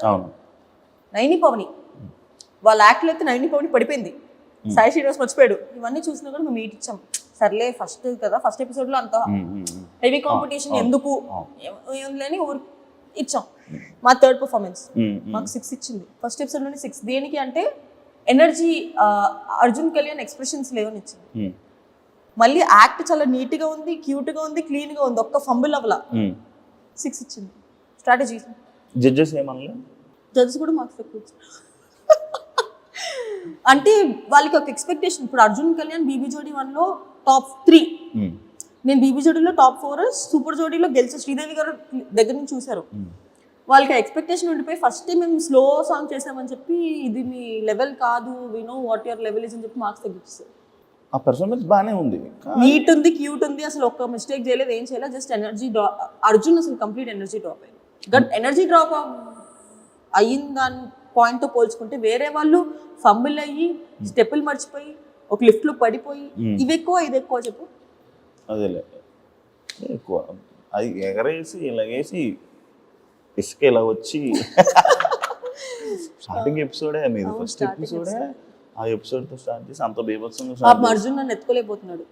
S3: నైని పవని వాళ్ళ యాక్ట్లో అయితే నైని పవని పడిపోయింది, సాయి శ్రీనివాస్ మర్చిపోయాడు. ఇవన్నీ చూసినా కూడా మేము మీట్ ఇచ్చాం. సర్లే ఫస్ట్ కదా, ఫస్ట్ ఎపిసోడ్ లో అంత హెవీ కాంపిటీషన్ ఎందుకు లేని ఊరు ఇచ్చాం. మా థర్డ్ పర్ఫార్మెన్స్ మాకు 6 ఇచ్చింది. ఫస్ట్ ఎపిసోడ్ లోనే 6. దేనికి అంటే ఎనర్జీ, అర్జున్ కళ్యాణ్ ఎక్స్ప్రెషన్స్ లేవని ఇచ్చింది. మళ్ళీ యాక్ట్ చాలా నీట్ గా ఉంది, క్యూట్ గా ఉంది, క్లీన్ గా ఉంది, ఒక్క ఫంబుల్ అవ్వలా 6 ఇచ్చింది. స్ట్రాటజీ. జడ్జెస్
S2: ఏమన్నా?
S3: జడ్జెస్ కూడా మాకు ఎక్కువ ఇచ్చారు. అంటే వాళ్ళకి ఒక ఎక్స్పెక్టేషన్. ఇప్పుడు అర్జున్ కళ్యాణ్ బీబీ జోడీ 1లో టాప్ 3, నేను బీబీ జోడీలో టాప్ 4, సూపర్ జోడీలో గెలిచే శ్రీదేవి గారు దగ్గర నుంచి చూశారు. వాళ్ళకి ఎక్స్పెక్టేషన్ ఉండిపోయి ఫస్ట్ మేము స్లో సాంగ్ చేసామని చెప్పి ఇది మీ లెవెల్ కాదు, we know what your level is అని చెప్పి మార్క్స్ తగ్గిస్తారు.
S2: ఆ పర్ఫార్మెన్స్ బాగానే ఉంది,
S3: నీట్ ఉంది, క్యూట్ ఉంది, అసలు ఒక్క మిస్టేక్ చేయలేదు, ఏం చేయలేదు. Just energy drop. అర్జున్ అసలు కంప్లీట్ ఎనర్జీ డ్రాప్ అయింది. బట్ ఎనర్జీ డ్రాప్ అయ్యింది దాని పాయింట్తో పోల్చుకుంటే వేరే వాళ్ళు ఫంబుల్ అయ్యి స్టెప్పులు మర్చిపోయి ఒక లిఫ్ట్లో పడిపోయి ఇవి ఎక్కువ ఇది ఎక్కువ చెప్పు.
S2: అదేలే ఎక్కువ అది ఎగరేసి ఇలాగేసి ఇసుక ఇలా వచ్చి స్టార్టింగ్ ఎపిసోడే మీది, ఫస్ట్ ఎపిసోడే ఆ ఎపిసోడ్తో స్టార్ట్ చేసి అంత బీభత్సంగా
S3: ఆ
S2: స్టార్ట్ చేసి
S3: అర్జున్ నన్ను ఎత్తుకోలేకపోతున్నాడు.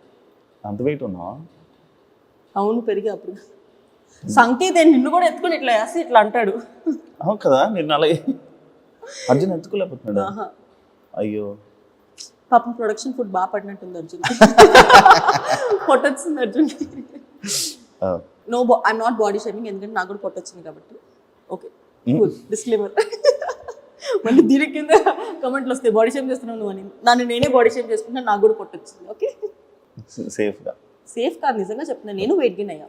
S2: అంత వెయిట్ ఉన్నావా?
S3: అవును, పెరిగి అప్పుడు సంకేత్ నిన్ను కూడా ఎత్తుకొని ఇట్లా వేసి ఇట్లా అంటాడు.
S2: అవును కదా, నేను అలాగే అర్జున్ ఎత్తుకోలేకపోతున్నాడు.
S3: ఆహా.
S2: అయ్యో,
S3: పాపం ప్రొడక్షన్ ఫుడ్ బాగా పడినట్టుంది అర్జున్. పొట్టొచ్చింది Arjun. No, I'm not body shaming, ఎందుకంటే నాకు కూడా పొట్టొచ్చింది కాబట్టి. Okay, disclaimer. మళ్ళీ దీని కింద కమెంట్లు వస్తాయి, బాడీ షేమ్ చేస్తున్నావు నువ్వు అని. నన్ను నేనే బాడీ షేమ్ చేసుకుంటా, నాకు కూడా పొట్టొచ్చింది. ఓకే,
S2: సేఫ్గా.
S3: సేఫ్ కాదు, నిజంగా చెప్తున్నా, నేను వెయిట్ గెయిన్ అయ్యా.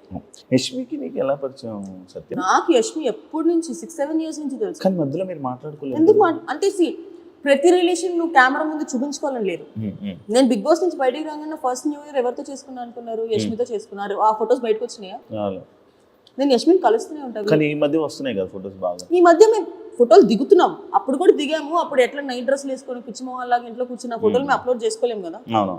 S2: యష్మికి నీకు ఎలా పరిచయం సత్యం?
S3: నాకు యష్మి ఎప్పటి నుంచి 6-7 years నుంచి తెలుసు.
S2: కానీ మధ్యలో మీరు మాట్లాడుకోలేదు
S3: ఎందుకు అంటే ప్రతి రిలేషన్ నువ్వు కెమెరా ముందు చూపించుకోవాలని లేదు. నేను బిగ్ బాస్ నుంచి బయటికి రాగానే ఫస్ట్ న్యూ ఇయర్ ఎవరితో చేసుకున్నా అనుకున్నారు? యష్మితో చేసుకున్నారు. ఆ ఫొటోస్ బయటకు వచ్చినాయా? నేను యష్మిని కలుస్తూనే ఉంటాను.
S2: కానీ ఈ మధ్య వస్తున్నాయి కదా ఫొటోస్ బాగా.
S3: ఈ మధ్య మేము ఫోటోలు దిగుతున్నాం, అప్పుడు కూడా దిగాము. అప్పుడు ఎట్లా నైట్ డ్రెస్లు వేసుకొని పిచ్చి మొహాల్లాగా ఇంట్లో కూర్చున్న ఫోటోలు మేము అప్లోడ్ చేసుకోలేము కదా.
S2: అవును,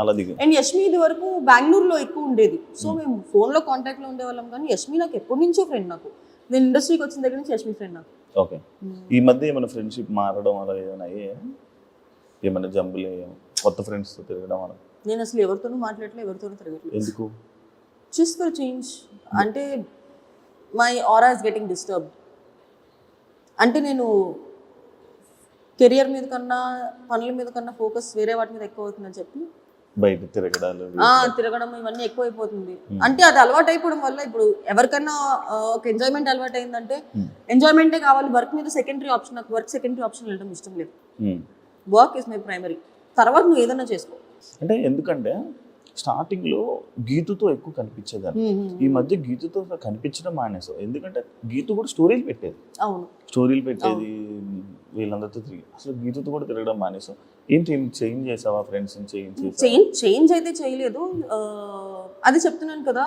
S2: అలా దిగు.
S3: అండ్ యష్మి ఇది వరకు బెంగళూరులో ఎక్కువ ఉండేది, సో మేము ఫోన్లో కాంటాక్ట్లో ఉండేవాళ్ళం. కానీ యష్మి నాకు ఎప్పటి నుంచో ఫ్రెండ్. నాకు నేను ఇండస్ట్రీకి వచ్చిన దగ్గర నుంచి యష్మి ఫ్రెండ్ నాకు.
S2: ఓకే, ఈ మధ్య ఏమైనా ఫ్రెండ్షిప్ మారడం అలా ఏమైనా ఏమైనా జంబులు కొత్త ఫ్రెండ్స్తో తిరగడం అలా?
S3: నేను అసలు ఎవరితోనూ మాట్లాడలేదు, ఎవరితోనూ తిరగట్లేదు.
S2: ఎందుకు?
S3: Just for change. అంటే my aura is getting disturbed. అంటే నేను కెరియర్ మీద కన్నా పనుల మీద కన్నా ఫోకస్ వేరే వాటి మీద ఎక్కువ అవుతుందని చెప్పి
S2: బయట తిరగడాలు
S3: తిరగడం ఇవన్నీ ఎక్కువ అయిపోతుంది. అంటే అది అలవాటు అయిపోవడం వల్ల ఇప్పుడు ఎవరికన్నా ఒక ఎంజాయ్మెంట్ అలవాటు అయిందంటే ఎంజాయ్మెంటే కావాలి, వర్క్ మీద సెకండరీ ఆప్షన్. నాకు వర్క్ సెకండరీ ఆప్షన్ వెళ్ళడం ఇష్టం లేదు. వర్క్ ఇస్ మై ప్రైమరీ, తర్వాత నువ్వు ఏదైనా చేసుకో.
S2: అంటే ఎందుకంటే స్టార్టింగ్లో గీతుతో ఎక్కువ కనిపించేదాన్ని, ఈ మధ్య గీతుతో కనిపించడం మానేసావు. ఎందుకంటే గీతు కూడా స్టోరీలు పెట్టేది.
S3: అవును,
S2: స్టోరీలు పెట్టేది వీళ్ళందరితో తిరిగి. అసలు గీతుతో కూడా తిరగడం మానేసావు. ఏంటి చేంజ్ చేసావా? ఫ్రెండ్స్
S3: చేంజ్ అయితే చేయలేదు. అది చెప్తున్నాను కదా,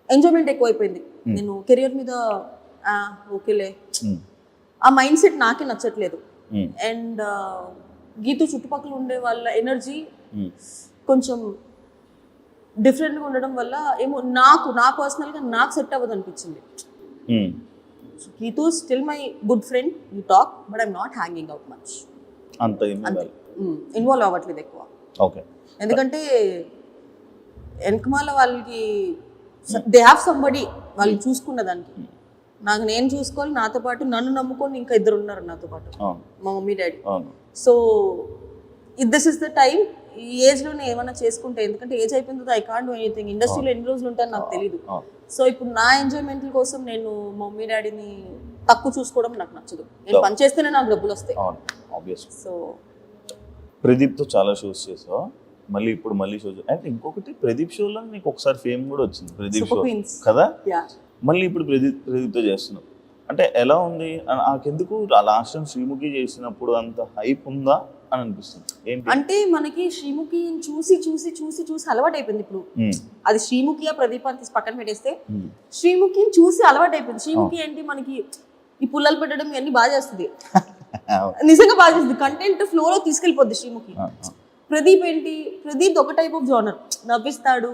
S3: ఎంజాయ్మెంట్ ఎక్కువైపోయింది. నేను కెరియర్ మీద ఓకేలే, ఆ మైండ్ సెట్ నాకే నచ్చట్లేదు. అండ్ గీతు చుట్టుపక్కల ఉండే వాళ్ళ ఎనర్జీ కొంచెం డిఫరెంట్గా ఉండడం వల్ల ఏమో నా పర్సనల్గా నాకు సెట్ అవ్వదు అనిపించింది. Geethu still my good friend, you talk, but I'm not hanging out much.
S2: అంతే
S3: ఇన్వాల్వ్ అవ్వట్లేదు ఎక్కువ.
S2: ఓకే,
S3: ఎందుకంటే వెనకమాల వాళ్ళకి దే హ్యావ్ సంబడి, వాళ్ళు చూసుకున్న దానికి. నాకు నేను చూసుకోవాలి, నాతో పాటు నన్ను నమ్ముకొని ఇంకా ఇద్దరు ఉన్నారు నాతో పాటు, మా mummy daddy. So this is the time. ఈ ఏజ్లోనే ఏమైనా చేసుకుంటే, ఎందుకంటే ఏజ్ అయిపోయింది, ఐ కాంట్ డూ ఎనీథింగ్. ఇండస్ట్రీలో ఎన్ని రోజులు ఉంటాయని నాకు తెలియదు. సో ఇప్పుడు నా ఎంజాయ్మెంట్ కోసం నేను మా మమ్మీ డాడీని తక్కువ చూసుకోవడం నాకు నచ్చదు. నేను పని చేస్తేనే నాకు డబ్బులు వస్తాయి. సో
S2: ప్రదీప్తో చాలా షోస్ చేసావు, మళ్ళీ ఇప్పుడు మళ్ళీ షోస్. అంటే ఇంకొకటి, ప్రదీప్ షోలో నీకు ఒకసారి ఫేమ్ కూడా వచ్చింది, ప్రదీప్ షో కదా. మళ్ళీ ఇప్పుడు ప్రదీప్తో చేస్తున్నావు. అంటే ఎలా ఉంది? నాకెందుకు లాస్ట్ టైం శ్రీముఖి చేసినప్పుడు అంత హైప్ ఉందా అని అనిపిస్తుంది. ఏంటి
S3: అంటే మనకి శ్రీముఖి చూసి చూసి చూసి చూసి అలవాటు అయిపోయింది. ఇప్పుడు అది శ్రీముఖియా ప్రదీప్ అని తీసి పక్కన పెట్టేస్తే శ్రీముఖిని చూసి అలవాటు అయిపోయింది. శ్రీముఖి ఏంటి మనకి ఈ పుల్లలు పెట్టడం ఇవన్నీ బాగా చేస్తుంది, నిజంగా బాగా చేస్తుంది. కంటెంట్ ఫ్లోలో తీసుకెళ్ళిపోద్ది శ్రీముఖి. ప్రదీప్ ఏంటి, ప్రదీప్ ఒక టైప్ ఆఫ్ జోనర్, నవ్విస్తాడు,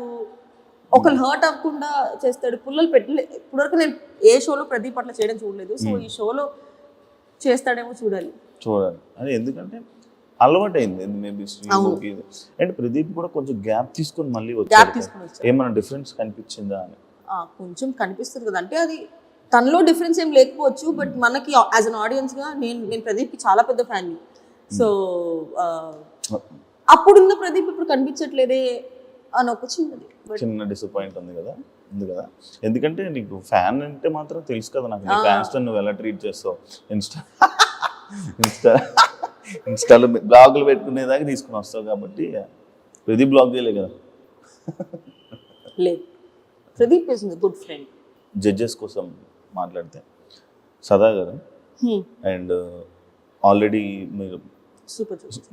S3: ఒకళ్ళు హర్ట్ అవ్వకుండా చేస్తాడు. పుల్లలు పెట్టలే ఇప్పటివరకు నేను ఏ షోలో ప్రదీప్ అట్లా చేయడం చూడలేదు. సో ఈ షోలో చేస్తాడేమో చూడాలి.
S2: అది ఎందుకంటే అలవాటు అయింది మేబీ శ్రీముఖి. అండ్ ప్రదీప్ కూడా కొంచెం గ్యాప్ తీసుకొని మళ్ళీ వచ్చాడు. ఏమైనా డిఫరెన్స్ కనిపించిందా అని?
S3: కొంచెం కనిపిస్తుంది కదా. అంటే అది తనలో డిఫరెన్స్ ఏం లేకపోవచ్చు, బట్ మనకి యాజ్ అన్ ఆడియన్స్ గా నేను ప్రదీప్కి చాలా పెద్ద ఫ్యాన్. సో అప్పుడున్న ప్రదీప్ ఇప్పుడు కనిపించట్లేదే అని ఒక
S2: చిన్న డిసప్పాయింట్ ఉంది కదా. ఎందుకంటే నీకు ఫ్యాన్ అంటే మాత్రం తెలుసు కదా నాకు, నీ ఫ్యాన్స్ నువ్వు ఎలా ట్రీట్ చేస్తావు. ఇన్స్టాలో బ్లాగులు పెట్టుకునేదాకా తీసుకుని వస్తావు కాబట్టి ప్రదీప్ బ్లాగ్ చేయలే కదా.
S3: లేదు, Pradeep is good friend.
S2: Judges కోసం మాట్లాడితే సదా గారు అండ్ ఆల్రెడీ మీరు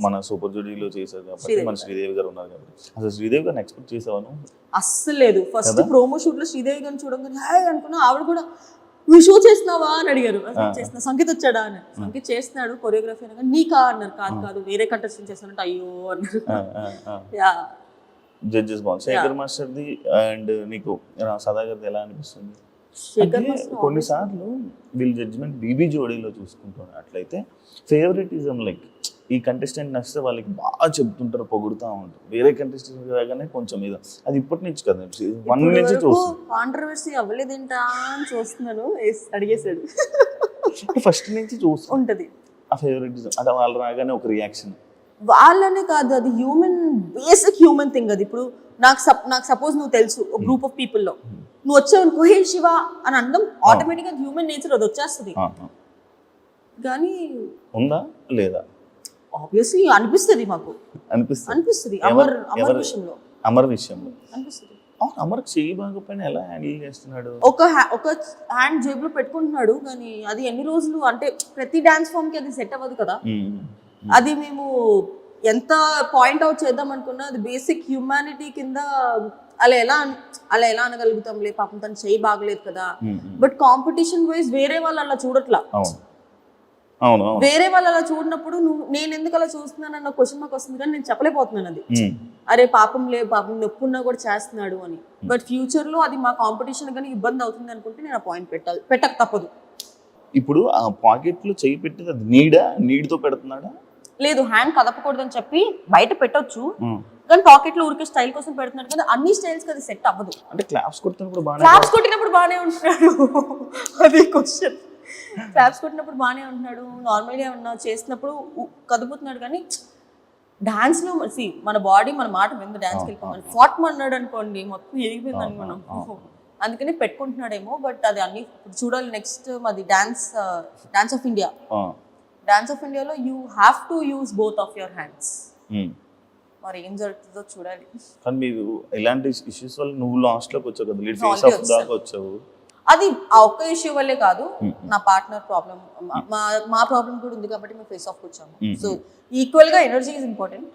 S2: మన సూపర్ జోడీలో చేశారు కాబట్టి, మన శ్రీదేవి గారు ఉన్నారు కాబట్టి, అసలు శ్రీదేవి గారిని ఎక్స్పెక్ట్ చేసావాను?
S3: అస్సలు లేదు. ఫస్ట్ ప్రోమో షూట్ లో శ్రీదేవి గారిని చూడగానే హాయ్ అనుకున్నా. ఆవిడ కూడా నువ్వు షో చేస్తున్నావా అని అడిగారు. చేస్తున్నా. సంగీత్ వచ్చాడా అని. సంగీత్ చేస్తున్నాడు కొరియోగ్రఫీ అనగా నీకా అన్నారు. కాదు వేరే కంటెస్టెంట్ చేస్తానంటే అయ్యో అన్నారు.
S2: జడ్జెస్ బాగుంది. శేఖర్ మాస్టర్ది అండ్ నీకు సదా గారిది ఎలా అనిపిస్తుంది? కొన్నిసార్లు వీళ్ళ జడ్జిమెంట్ బీబీ జోడీలో చూసుకుంటున్నట్లయితే ఫేవరెటిజం లైక్ ఈ కంటెస్టెంట్ నచ్చితే వాళ్ళకి బాగా చెప్తుంటారు, పొగుడుతూ ఉంటారు. వేరే కంటెస్టెంట్ రాగానే కొంచెం మీద అది ఇప్పటి నుంచి కదా, 1 నుంచి చూస్తాను.
S3: కాంట్రవర్సీ అవ్వలేదేంటా అని చూస్తున్నాను. అడిగేశాడు.
S2: ఫస్ట్ నుంచి చూస్తాను
S3: ఉంటది
S2: ఆ ఫేవరెటిజం, అంటే వాళ్ళు రాగానే ఒక రియాక్షన్.
S3: వాళ్ళనే కాదు, అది బేసిక్ హ్యూమన్ థింగ్ అది. ఇప్పుడు నాకు సపోజ్ నువ్వు తెలుసు ఒక గ్రూప్ ఆఫ్ పీపుల్లో నువ్వు వచ్చావు అనుకో, హే శివ అని అనడం ఆటోమేటిక్గా హ్యూమన్ నేచర్, అది వచ్చేస్తుంది. కానీ
S2: ఉందా లేదా
S3: ఆబ్వియస్లీ అనిపిస్తుంది, మాకు అనిపిస్తుంది అమర్ విషయంలో అనిపిస్తుంది.
S2: అమర్కి చెయ్యి బాగోపోయినా ఎలా హ్యాండిల్ చేస్తున్నాడు?
S3: ఒక హ్యాండ్ జేబులో పెట్టుకుంటున్నాడు, కానీ అది ఎన్ని రోజులు అంటే ప్రతి డాన్స్ ఫామ్ కి అది సెట్ అవ్వదు కదా. అది మేము ఎంత పాయింట్ అవుట్ చేద్దాం అనుకున్నా అది బేసిక్ హ్యూమానిటీ కింద అలా ఎలా అనగలుగుతాంలే, పాపం తను చెయ్యి బాగలేదు కదా. బట్ కాంపిటీషన్ వైజ్ వేరే వాళ్ళు అలా చూడట్లా. వేరే వాళ్ళు అలా చూడనప్పుడు నేను ఎందుకు అలా చూస్తున్నానన్న క్వశ్చన్ మాకు వస్తుంది, కానీ నేను చెప్పలేకపోతున్నాను అది. అరే పాపం నొప్పి ఉన్నా కూడా చేస్తున్నాడు అని. బట్ ఫ్యూచర్ లో అది మా కాంపిటీషన్ కానీ ఇబ్బంది అవుతుంది అనుకుంటే నేను ఆ పాయింట్ పెట్టక తప్పదు.
S2: ఇప్పుడు ఆ పాకెట్ లో చెయ్యి పెట్టేది అది నీడ్తో పెడుతున్నాడా?
S3: లేదు, హ్యాండ్ కదపకూడదు అని చెప్పి బయట పెట్టొచ్చు, కానీ పాకెట్ లో ఊరికే స్టైల్ కోసం పెడుతున్నాడు కదా. అన్ని స్టైల్స్ అది సెట్ అవ్వదు.
S2: అంటే క్లాప్స్ కొట్టినప్పుడు
S3: బాగానే ఉంటున్నాడు. అది క్వశ్చన్. క్లాప్స్ కొట్టినప్పుడు బాగానే ఉంటున్నాడు, నార్మల్గా ఏమన్నా చేసినప్పుడు కదుపుతున్నాడు. కానీ డాన్స్ లో మన బాడీ మన మాట విందు. డాన్స్కి వెళ్ళిపోమని ఫాట్ అన్నాడు అనుకోండి, మొత్తం ఎగిపోయిందని మనం. అందుకని పెట్టుకుంటున్నాడేమో. బట్ అది అన్ని చూడాలి. నెక్స్ట్ మాది dance of India. Dance of ఇండియాలో you have to use both of your hands. మరి ఏం జరుగుతుందో చూడాలి.
S2: కానీ మీరు ఇలాంటి ఇష్యూస్ వల్ల నువ్వు లాస్ట్ లోకి వచ్చావు కదా, ఫేస్ ఆఫ్ దాకా వచ్చావు.
S3: అది ఆ ఒక్క ఇష్యూ వల్లే కాదు, నా పార్ట్నర్ ప్రాబ్లం, మా ప్రాబ్లం కూడా ఉంది కాబట్టి మేము ఫేస్ ఆఫ్ వచ్చాము. సో ఈక్వల్ గా energy is important.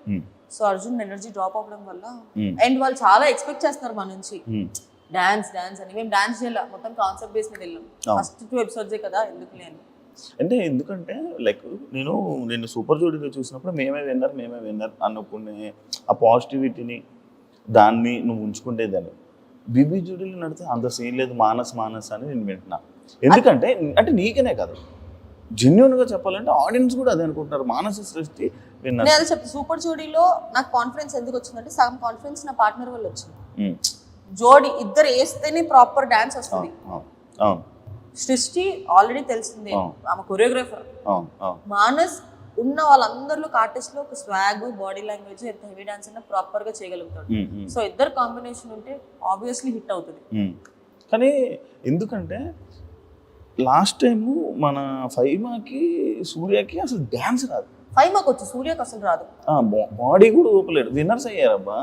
S3: So Arjun energy drop అవ్వడం వల్ల, అండ్ వాళ్ళు చాలా ఎక్స్పెక్ట్ చేస్తున్నారు మన నుంచి డాన్స్ అని. మేము డాన్స్ చేయాలి, మొత్తం కాన్సెప్ట్ బేస్ మీద వెళ్ళాం. ఫస్ట్ 2 ఎపిసోడ్సే కదా, ఎందుకులే అని.
S2: అంటే ఎందుకంటే లైక్ నేను సూపర్ జోడీలో చూసినప్పుడు మేమే విన్నర్ అనుకునే ఆ పాజిటివిటీని దాన్ని నువ్వు ఉంచుకుంటేదాన్ని. బీబీ జోడీలో నడితే అంత సీన్ లేదు, మానస్ అని నేను వింటున్నా. ఎందుకంటే అంటే నీకనే కాదు, జెన్యున్గా చెప్పాలంటే ఆడియన్స్ కూడా అదే అనుకుంటున్నారు, మానస సృష్టి విన్నారు.
S3: నేను అదే చెప్తాను, సూపర్ జోడీలో నాకు కాన్ఫిడెన్స్ ఎందుకు వచ్చిందంటే సగం కాన్ఫిడెన్స్ నా పార్ట్నర్ వల్ల వచ్చింది. జోడీ ఇద్దరు వేస్తేనే ప్రాపర్ డాన్స్ వస్తుంది. సృష్టి ఆల్రెడీ తెలిసిందే, ఆమె కొరియోగ్రాఫర్. మానస్ ఉన్న వాళ్ళందరిలో ఆర్టిస్ట్ లో ఒక స్వాగ్, బాడీ లాంగ్వేజ్, ఎంత హెవీ డాన్స్ అయినా ప్రాపర్ గా చేయగలుగుతాడు. సో ఇద్దరు కాంబినేషన్ ఉంటే ఆబ్వియస్లీ హిట్ అవుతుంది.
S2: కానీ ఎందుకంటే లాస్ట్ టైం మన ఫైమాకి సూర్యకి అసలు డాన్స్ రాదు.
S3: ఫైమాకి వచ్చు, సూర్యకి అసలు రాదు.
S2: బాడీ కూడా ఊపలేడు, విన్నర్స్ అయ్యారబ్బా.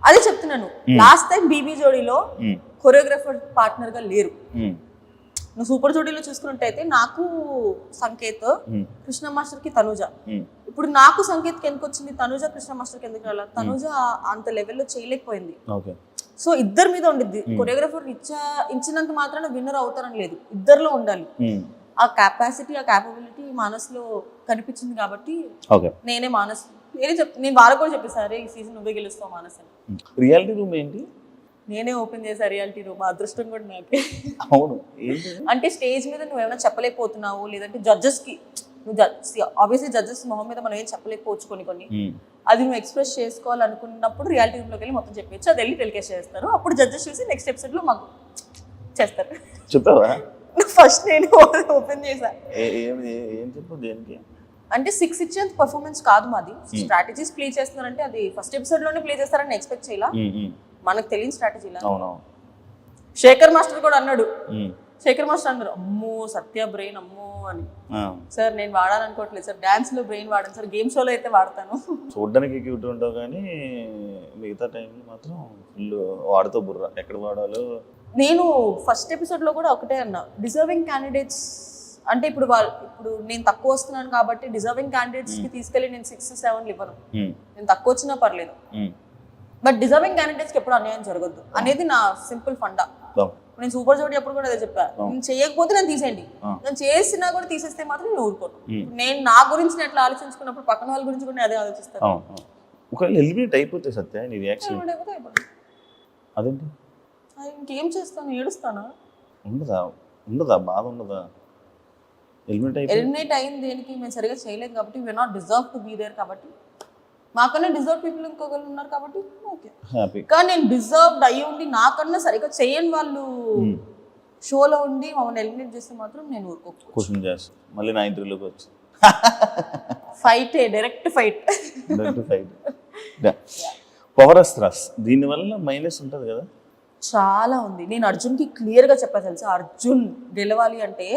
S3: అదే చెప్తున్నాను, లాస్ట్ టైం బీబీ జోడీలో కొరియోగ్రాఫర్ పార్ట్నర్ గా లేరు. నువ్వు సూపర్ జోడీలో చూసుకున్నట్టయితే నాకు సంకేత్, కృష్ణ మాస్టర్ కి తనుజ. ఇప్పుడు నాకు సంకేత్ కి ఎందుకు వచ్చింది, తనుజ కృష్ణ మాస్టర్ కి ఎందుకు రాలేదు? తనుజ అంత లెవెల్లో చేయలేకపోయింది. సో ఇద్దరి మీద ఉండిద్ది. కొరియోగ్రాఫర్ ఇచ్చినంత మాత్రాన విన్నర్ అవుతారని లేదు, ఇద్దరిలో ఉండాలి. ఆ కెపాసిటీ, ఆ క్యాపబిలిటీ మానస్లో కనిపించింది కాబట్టి నేనే నేను వాళ్ళకు కూడా చెప్పేసారు, ఈ సీజన్ నువ్వే గెలుస్తావు మానస్ అని.
S2: రియాలిటీ రూమ్ ఏంటి?
S3: నేనే ఓపెన్ చేసా రియాలిటీ రూమ్. అదృష్టం కూడా నాకే.
S2: అవును,
S3: అంటే స్టేజ్ మీద నువ్వు ఏమైనా చెప్పలేకపోతున్నావు, లేదంటే జడ్జెస్ కి ఆబ్వియస్లీ జడ్జెస్ మొహం మీద మనం ఏం చెప్పలేకపోవచ్చు కొన్ని అది నువ్వు ఎక్స్ప్రెస్ చేసుకోవాలనుకున్నప్పుడు రియాలిటీ రూమ్ లోకి వెళ్ళి మొత్తం చెప్పచ్చు. అది వెళ్ళి టెలికాస్ట్ చేస్తారు, అప్పుడు జడ్జెస్ చూసి నెక్స్ట్ ఎపిసోడ్ లో మాకు చేస్తారు.
S2: చెప్పావా?
S3: ఫస్ట్ నేను ఓపెన్ చేసా. అంటే 6 ఇచ్చేంత పర్ఫార్మెన్స్ కాదు మాది, స్ట్రాటజీస్ ప్లే చేస్తున్నారంటే అది ఫస్ట్ ఎపిసోడ్ లోనే ప్లే చేస్తారని ఎక్స్పెక్ట్ చేయాల, మనకు తెలియని స్ట్రాటజీ. శేఖర్ మాస్టర్ కూడా అన్నాడు, అమ్మో సత్య బ్రెయిన్ అమ్మో అని. సార్ నేను వాడాలనుకోవట్లేదు సార్, డాన్స్ లో బ్రెయిన్ వాడాను సార్, గేమ్ షోలో అయితే వాడతాను.
S2: చూడడానికి క్యూట్ ఉంటావు కానీ మిగతా టైంలో మాత్రం ఫుల్ వాడుతూ బుర్ర ఎక్కడ వాడాలో.
S3: నేను ఫస్ట్ ఎపిసోడ్ లో కూడా ఒకటే అన్నా, డిజర్వింగ్ క్యాండిడేట్స్ అంటే ఇప్పుడు నేను తక్కువ వస్తున్నాను కాబట్టి డిజర్వింగ్ క్యాండిడేట్స్ కి తీసుకెళ్లి నేను 6-7 ఇవ్వను. నేను తక్కువ వచ్చినా పర్లేదు, బట్ డిజర్వింగ్ క్యాండిడేట్స్ కి ఎప్పుడు అన్యాయం జరగద్దు అనేది నా సింపుల్ ఫండా. నేను సూపర్ జోడీ అప్పుడు కూడా అదే చెప్పా, నేను చేయకపోతే నేను తీసేయండి, నేను చేసినా కూడా తీసేస్తే మాత్రం నేను ఊరుకోను. నేను నా గురించి నేను ఎట్లా ఆలోచించుకున్నప్పుడు పక్కన వాళ్ళ గురించి కూడా అదే ఆలోచిస్తాను.
S2: ఒకవేళ ఎలిమినేట్ అయిపోతే సత్య నీ రియాక్షన్ అదేంటి?
S3: ఇంకేం చేస్తాను, ఏడుస్తానా?
S2: ఉండదా బాధ ఉండదా? ఎలిమినేట్ అయిపోయి
S3: ఎలిమినేట్ అయింది దేనికి, మేము సరిగా చేయలేదు కాబట్టి we're not deserve to be there, కాబట్టి మాకన్నా డిజర్వ్ పీపుల్ ఇంకొకరు ఉన్నారు కాబట్టి ఓకే.
S2: హ్యాపీ.
S3: కానీ నేను డిజర్వ్డ్ అయ్యి ఉండి నాకన్నా సరిగా చేయని వాళ్ళు షోలో ఉండి మమ్మల్ని ఎలిమినేట్ చేస్తే మాత్రం నేను ఊరుకోకు.
S2: క్వశ్చన్ చేస్తాను మళ్ళీ నా ఇంటర్వ్యూలోకి వచ్చి
S3: fight, direct fight.
S2: Power astras దీనివల్ల మైనస్ ఉంటుంది కదా.
S3: చాలా ఉంది. నేను అర్జున్కి క్లియర్గా చెప్పా తెలుసా, అర్జున్ గెలవాలి అంటే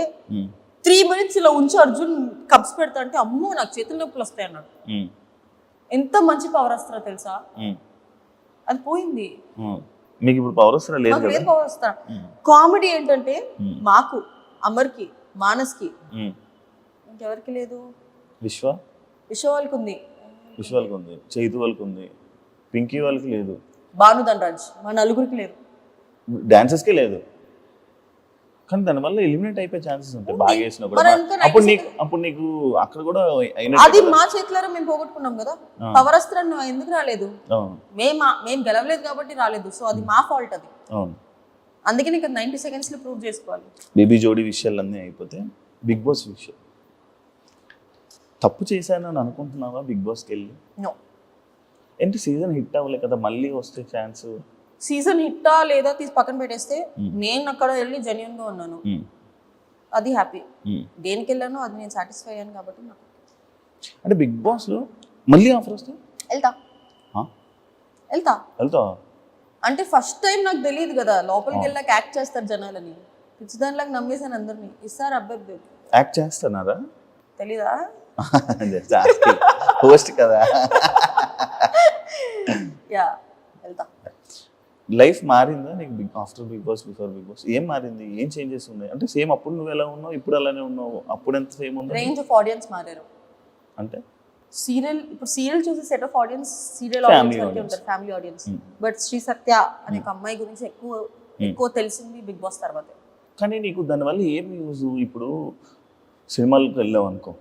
S3: 3 minutes ఇలా ఉంచి అర్జున్ కప్స్ పెడతా అంటే అమ్మో నాకు చేతుల నొప్పులు వస్తాయి అన్నాడు. ఎంత మంచి పవర్ అస్త్రా తెలుసా, అది పోయింది.
S2: మీకు ఇప్పుడు పవర్ అస్త్రా లేదు కదా.
S3: పవర్ అస్త్రా కామెడీ ఏంటంటే మాకు, అమర్కి, మానస్కి, ఇంకెవరికి లేదు. విశ్వ వాళ్ళకి ఉంది,
S2: వాళ్ళకి ఉంది, చైతు వాళ్ళకి ఉంది, పింకీ వాళ్ళకి లేదు,
S3: భాను ధనరాజ్ మా నలుగురికి లేదు,
S2: డాన్సర్స్కే లేదు. కానీ దానివల్ల ఎలిమినేట్ అయిపోయే ఛాన్సెస్ ఉంటాయి బాగా వేసినా కూడా. అప్పుడు నీకు అక్కడ కూడా
S3: అది మా చేతిలో మేము పోగొట్టుకున్నాం కదా. పవర్ అస్త్రం ఎందుకు రాలేదు, మేము గెలవలేదు కాబట్టి రాలేదు. సో అది మా ఫాల్ట్, అది అందుకే నీకు 90 seconds లో ప్రూవ్ చేసుకోవాలి.
S2: బేబీ జోడీ విషయాలన్నీ అయిపోతే బిగ్ బాస్ విషయం తప్పు చేశాను అని అనుకుంటున్నావా బిగ్ బాస్కి వెళ్ళి? ఏంటి సీజన్ హిట్ అవ్వలే కదా, మళ్ళీ వస్తే ఛాన్స్.
S3: సీజన్ హిట్టా లేదా తీసి పక్కన పెట్టేస్తే నేను అక్కడ వెళ్ళి జెన్యూన్ గా ఉన్నాను, అది హ్యాపీ. దేనికి వెళ్ళాను అది నేను సాటిస్ఫై అయ్యాను కాబట్టి నాకు.
S2: అంటే బిగ్ బాస్ లో మళ్ళీ ఆఫర్ వస్తే వెళ్తా
S3: అంటే ఫస్ట్ టైం నాకు తెలియదు కదా, లోపలికి వెళ్ళాక యాక్ట్ చేస్తారు జనాలని, పిచ్చిదానిలాగా నమ్మేసాను అందరినీ. ఇస్తారు అబ్బాయి
S2: యాక్ట్ చేస్తున్నారా
S3: తెలీదా,
S2: హోస్ట్ కదా.
S3: యా వెళ్తా.
S2: లైఫ్ మారిందా నీకు after Bigg Boss before Bigg Boss? ఏం మారింది, ఏం చేంజెస్ ఉన్నాయి? అంటే సేమ్ అప్పుడు నువ్వు ఎలా ఉన్నావు ఇప్పుడు అలానే ఉన్నావు, అప్పుడు ఎంత సేమ్ ఉంది?
S3: రేంజ్ ఆఫ్ ఆడియన్స్ మారారు.
S2: అంటే
S3: ఇప్పుడు సీరియల్ చూసే set of audience serial audience వరకే ఉంటారు, ఫ్యామిలీ ఆడియన్స్. బట్ శ్రీ సత్య అనే ఒక అమ్మాయి గురించి ఎక్కువ తెలిసింది బిగ్ బాస్ తర్వాత.
S2: కానీ నీకు దానివల్ల ఏం యూజ్? ఇప్పుడు సినిమాలకు వెళ్ళావు అనుకో,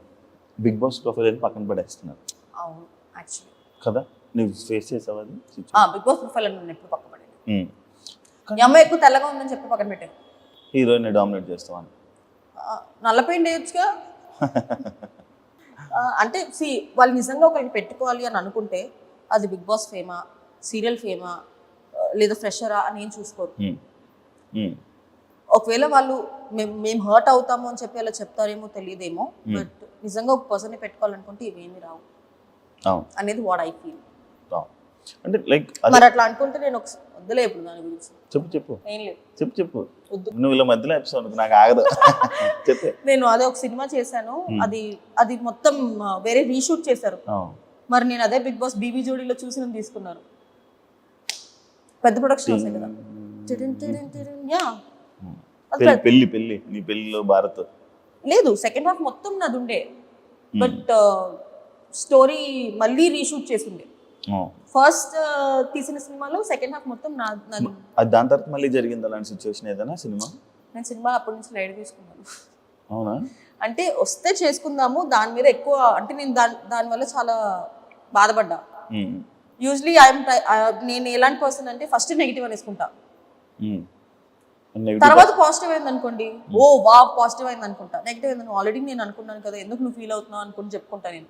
S2: బిగ్ బాస్ ప్రొఫైల్ అని పక్కన పడేస్తున్నారు.
S3: అవును యాక్చువల్లీ
S2: కదా, నువ్వు ఫేస్ చేసావు అది?
S3: బిగ్ బాస్ ప్రొఫైల్ అని ఎప్పుడు పక్కన పడేది. ఈ అమ్మాయి ఎక్కువ తెల్లగా ఉందని చెప్పి పక్కన పెట్టాను.
S2: హీరోయిన్ డామినేట్ చేస్తావని
S3: నల్ల పెయింట్ వేయొచ్చుగా. అంటే వాళ్ళు నిజంగా ఒకరికి పెట్టుకోవాలి అని అనుకుంటే అది బిగ్ బాస్ ఫేమా, సీరియల్ ఫేమా, లేదా ఫ్రెషరా అని ఏం చూసుకోరు. ఒకవేళ వాళ్ళు మేము హర్ట్ అవుతాము అని చెప్పి అలా చెప్తారేమో తెలియదేమో, బట్ నిజంగా ఒక పర్సన్ని పెట్టుకోవాలనుకుంటే ఇవేమీ రావు అనేది వాట్ ఐ ఫీల్.
S2: అంటే లైక్
S3: మరి అట్లా అనుకుంటే నేను వద్దులే ఇప్పుడు దాని గురించి.
S2: చెప్పు నువ్వు ఇలా మధ్యలో ఎపిసోడ్ నాకు ఆగదు. చెప్పే.
S3: నేను అదే ఒక సినిమా చేశాను, అది మొత్తం వేరే రీషూట్ చేశారు. మరి నేను అదే బిగ్ బాస్ బీబీ జోడీలో చూసి నేను తీసుకున్నాను. పెద్ద ప్రొడక్షన్ వస్తాయి కదా.
S2: పెళ్లి నీ పెళ్లిలో భారత్
S3: లేదు, సెకండ్ హాఫ్ మొత్తం నాది ఉండే, బట్ స్టోరీ మళ్ళీ రీషూట్ చేసిండే. ఫస్ట్ తీసిన సినిమాలో సెకండ్ హాఫ్ మొత్తం నాది.
S2: దాని తర్వాత మళ్ళీ జరిగింది అలాంటి సిచ్యువేషన్ ఏదైనా సినిమా?
S3: నేను సినిమా అప్పటి నుంచి లైట్ తీసుకున్నాను.
S2: అవునా?
S3: అంటే వస్తే చేసుకుందాము దాని మీద ఎక్కువ, అంటే నేను దానివల్ల చాలా బాధపడ్డా. యూజువలీ నేను ఎలాంటి పర్సన్ అంటే ఫస్ట్ నెగిటివ్ అనేసుకుంటా, తర్వాత పాజిటివ్ అయింది అనుకోండి, ఓ వా పాజిటివ్ అయింది అనుకుంటా. నెగిటివ్ అయింది ఆల్రెడీ నేను అనుకున్నాను కదా, ఎందుకు నువ్వు ఫీల్ అవుతున్నావు అనుకుని చెప్పుకుంటా నేను.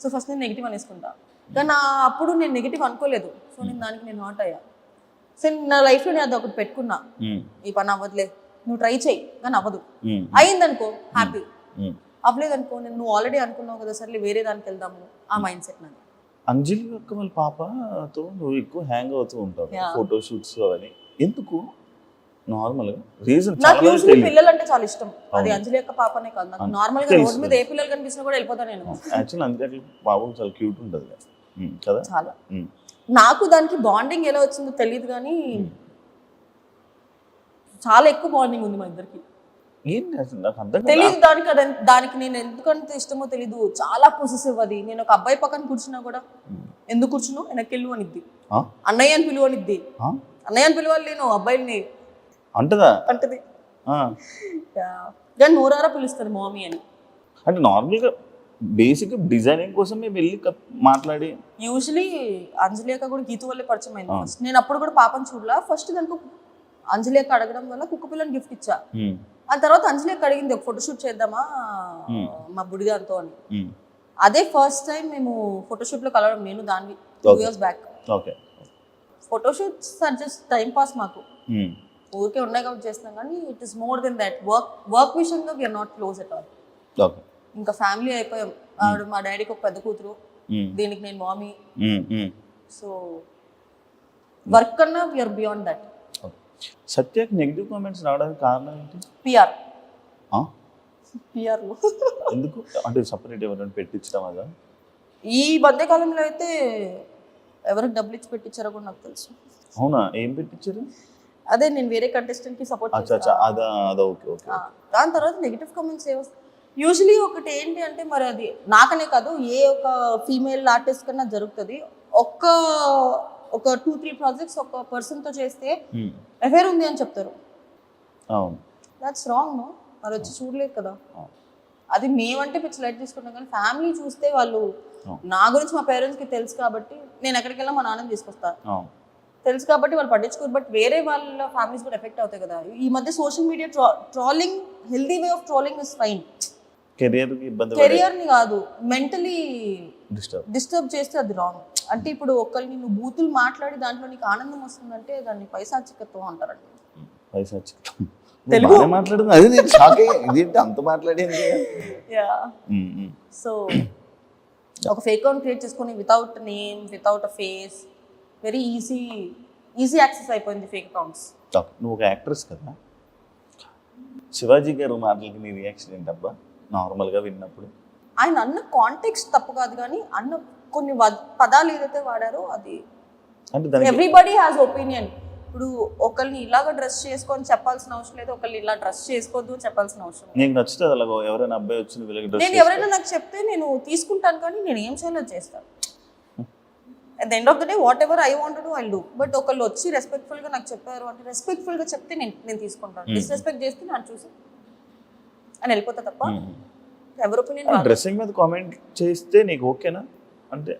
S3: సో ఫస్ట్ నేను నెగిటివ్ అనేసుకుంటా, కానీ అప్పుడు నేను నెగిటివ్ అనుకోలేదు. సో నేను దానికి నేను హర్ట్ అయ్యా. సో నా లైఫ్లో నేను అది ఒకటి పెట్టుకున్నా, ఈ పని అవ్వదులే, నువ్వు ట్రై చేయి, కానీ అవ్వదు. అయిందనుకో హ్యాపీ, అవ్వలేదనుకో నువ్వు ఆల్రెడీ అనుకున్నావు కదా, సర్లే వేరే దానికి వెళ్దాము, ఆ మైండ్ సెట్ నాది.
S2: అంజలి యొక్క వాళ్ళ పాపతో నువ్వు ఎక్కువ హ్యాంగ్ అవుతూ ఉంటావు, ఫోటో షూట్స్ అవన్నీ ఎందుకు? నార్మల్గా రీజన్
S3: నాకు యూజువల్లీ పిల్లలు అంటే చాలా ఇష్టం. అది అంజలి యొక్క పాపనే కాదు, నాకు నార్మల్ గా రోడ్ మీద ఏ పిల్లలు కనిపించినా కూడా వెళ్ళిపోతాను నేను.
S2: యాక్చువల్లీ అందుకే పాపం చాలా క్యూట్ ఉంటుంది కదా.
S3: చాలా. నాకు దానికి బాండింగ్ ఎలా వచ్చిందో తెలియదు కానీ చాలా ఎక్కువ బాండింగ్ ఉంది మా ఇద్దరికి. తెలియదు దానికి నేను ఎందుకంత ఇష్టమో తెలీదు, చాలా పొసెసివ్ అది. నేను ఒక అబ్బాయి పక్కన కూర్చున్నా కూడా ఎందుకు కూర్చున్నావు వెనక్కి అనిద్ది, అన్నయ్య అని పిలువ అనిద్ది, అన్నయ్య అని పిలవాలి నేను అబ్బాయిని అంటది, కానీ నోరారా పిలుస్తుంది మామీ అని.
S2: అంటే నార్మల్గా బేసిక్ డిజైనింగ్ కోసం మేము వెళ్ళి మాట్లాడి.
S3: యూజువలీ అంజలి అక్క కూడా గీతు వల్లే పరిచయం అయింది ఫస్ట్. నేను అప్పుడు కూడా పాపని చూడలా, ఫస్ట్ దానికి అంజలి అక్క అడగడం వల్ల కుక్క పిల్లని గిఫ్ట్ ఇచ్చా. ఆ తర్వాత అంజలికి అడిగింది ఒక ఫోటోషూట్ చేద్దామా మా బుడిగాంతో అని.
S2: Hmm.
S3: అదే ఫస్ట్ టైం మేము ఫోటోషూట్లో కలవడం, నేను దాన్ని 2 years back.
S2: Okay.
S3: Photoshoots are just time pass మాకు,
S2: Hmm.
S3: ఊరికే ఉన్నాయి కాబట్టి చేస్తున్నాం, కానీ it is more than that. Work విషయంగా we're not close at all.
S2: Okay.
S3: ఇంకా ఫ్యామిలీ అయిపోయాం. ఆవిడ మా డాడీకి ఒక పెద్ద కూతురు, దీనికి నేను మామీ. సో వర్క్ కన్నా వీఆర్ బియాండ్ దట్.
S2: సత్యకి నెగిటివ్ కామెంట్స్ రావడానికి కారణం ఏంటి?
S3: పిఆర్
S2: ఆ?
S3: పిఆర్లో
S2: ఎందుకు అంటే సపరేట్ ఎవరైనా పెట్టించడం అదా?
S3: ఈ మధ్యకాలంలో అయితే ఎవరికి డబ్బులు ఇచ్చి పెట్టించారో కూడా నాకు తెలుసు.
S2: అవునా? ఏం పెట్టించారు?
S3: అదే నేను వేరే కంటెస్టెంట్ కి సపోర్ట్
S2: అచ్చా అచ్చా, అదా అదా, ఓకే ఓకే.
S3: దాని తర్వాత నెగిటివ్ కామెంట్స్ యూజువలీ ఒకటి ఏంటి అంటే, మరి అది నాకనే కాదు ఏ ఒక ఫీమేల్ ఆర్టిస్ట్ కన్నా జరుగుతుంది. ఒక 2-3 ప్రాజెక్ట్స్ ఒక పర్సన్తో చేస్తే అఫేర్ ఉంది అని చెప్తారు.
S2: అవును,
S3: దాట్స్ రాంగ్. నో, మరి వచ్చి చూడలేదు కదా. అది మేమంటే పిచ్చి లైట్ తీసుకుంటాం, కానీ ఫ్యామిలీ చూస్తే వాళ్ళు, నా గురించి మా పేరెంట్స్కి తెలుసు కాబట్టి నేను ఎక్కడికి వెళ్ళా మా నాన్నని తీసుకొస్తాను, తెలుసు కాబట్టి వాళ్ళు పట్టించుకోరు. బట్ వేరే వాళ్ళ ఫ్యామిలీస్ కూడా ఎఫెక్ట్ అవుతాయి కదా. ఈ మధ్య social media trolling, healthy way of trolling is fine. కెరియర్ని కాదు, మెంటలీ డిస్టర్బ్ చేస్తే అది రాంగ్. అంటే ఇప్పుడు ఒకరిని నువ్వు బూతులు మాట్లాడి దాంట్లో నీకు ఆనందం వస్తుందంటే దాన్ని పైశాచికత్వం అంటారండి.
S2: పైశాచికత్వం తెలుగు మాట్లాడుతుంది, అది నేను షాక్ అయ్యా, ఇదేంటి అంత మాట్లాడేది.
S3: సో ఒక ఫేక్ అకౌంట్ క్రియేట్ చేసుకొని వితౌట్ నేమ్, వితౌట్ అ ఫేస్, వెరీ ఈజీ యాక్సెస్ అయిపోయింది ఫేక్ అకౌంట్స్.
S2: నువ్వు ఒక యాక్ట్రెస్ కదా, శివాజీ గారు మాటలకి నీ రియాక్షన్ ఏంటబ్బా నార్మల్గా విన్నప్పుడు?
S3: ఆయన అన్న కాంటెక్స్ట్ తప్పు కాదు, కానీ అన్న కొన్ని పదాలు ఏదైతే వాడారో అది ఎవ్రీబడి హ్యాస్ ఒపీనియన్. ఇప్పుడు ఒకరిని ఇలాగ డ్రెస్ చేసుకొని చెప్పాల్సిన అవసరం లేదు, ఒకరిని ఇలా డ్రెస్ చేసుకోవద్దు చెప్పాల్సిన అవసరం లేదు.
S2: నీకు నచ్చుతుంది అలాగో ఎవరైనా అబ్బాయి వచ్చి
S3: నేను ఎవరైనా నాకు చెప్తే నేను తీసుకుంటాను, కానీ నేను ఏం చేయాలో చేస్తాను. At the end of the day what ever I want to I do. But ఒకళ్ళు వచ్చి రెస్పెక్ట్ఫుల్గా నాకు చెప్పారు అంటే, రెస్పెక్ట్ఫుల్గా చెప్తే నేను తీసుకుంటాను. డిస్రెస్పెక్ట్ చేస్తే నాకు చూసి అని వెళ్ళిపోతా తప్ప ఎవరి ఒపీనియన్.
S2: డ్రెస్సింగ్ మీద కామెంట్ చేస్తే నీకు ఓకేనా? అంటే